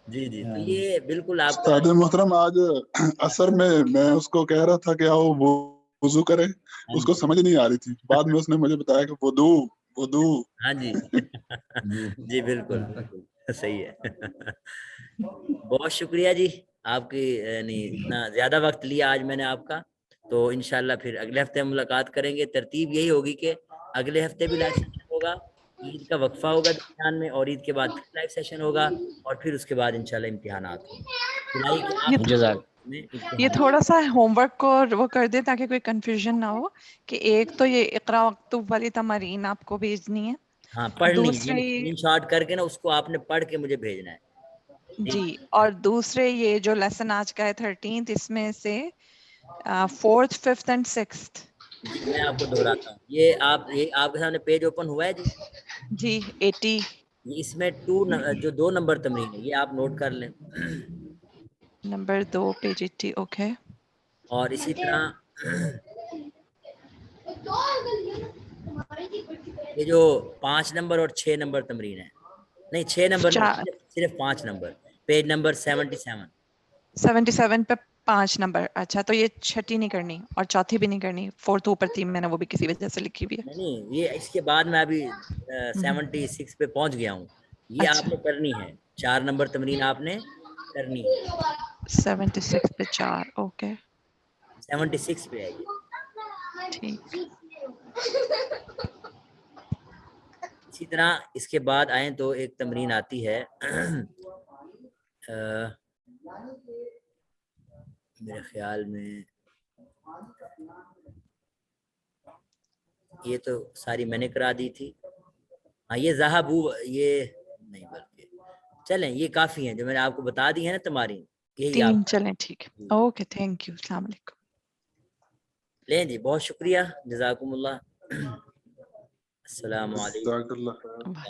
جی تو یہ بالکل آپ کا استاد محترم آج اثر میں اس کو کہہ رہا تھا کہ آؤ وضو کرے، اس کو سمجھ نہیں آ رہی تھی. بعد میں اس نے مجھے بتایا کہ وضو. ہاں جی جی بالکل صحیح ہے. بہت شکریہ جی آپ کی، یعنی اتنا زیادہ وقت لیا آج میں نے آپ کا. تو انشاءاللہ پھر اگلے ہفتے ہم ملاقات کریں گے. ترتیب یہی ہوگی کہ اگلے ہفتے بھی لائیو سیشن ہوگا، عید کا وقفہ ہوگا درمیان میں، اور عید کے بعد پھر لائیو سیشن ہوگا، اور پھر اس کے بعد انشاءاللہ امتحانات ہوں جولائی کے آخری میں یہ تھوڑا سا ہوم ورک کو وہ کر دیں تاکہ کوئی کنفیوژن نہ ہو کہ ایک تو یہ اقرا واکتب والی تمارین آپ کو بھیجنی ہے. ہاں پڑھنی، یعنی دوسرے اسکرین شاٹ کر کے نا اس کو آپ نے پڑھ کے مجھے بھیجنا ہے. جی، اور دوسرے یہ جو لیسن آج کا ہے 13th، اس میں سے 4th 5th and 6th. جی میں آپ کو دہراتا ہوں، یہ آپ کے سامنے پیج اوپن ہوا ہے جی. جی 80 اس میں جو 2 نمبر تمرین ہے یہ آپ نوٹ کر لیں. Number 2 page 80. اوکے. اور اسی طرح یہ جو 5 نمبر اور 6 نمبر تمرین ہے، نہیں 6 نمبر نہیں، صرف 5 نمبر، پیج نمبر 77 پہ 5 نمبر. اچھا، تو یہ چھٹی نہیں کرنی اور چوتھی بھی نہیں کرنی، 4th اوپر 3 میں نے وہ بھی کسی وجہ سے لکھی ہوئی ہے. نہیں، یہ اس کے بعد میں ابھی 76 پہ پہنچ گیا ہوں. یہ آپ نے کرنی ہے، 4 نمبر تمرین آپ نے کرنی ہے. 76 پہ 4. اوکے 76 پہ ہے یہ. ٹھیک. اسی طرح اس کے بعد آئیں تو ایک تمرین آتی ہے، میرے خیال میں یہ تو ساری میں نے کرا دی تھی. ہاں یہ ذہبو، یہ نہیں، بلکہ چلیں یہ کافی ہیں جو میں نے آپ کو بتا دی ہے نا تمارین، یہی 3 آپ چلیں. ٹھیک ہے. Okay, thank you. السلام علیکم. لیں جی، بہت شکریہ، جزاکم اللہ. السلام علیکم. جزاک اللہ.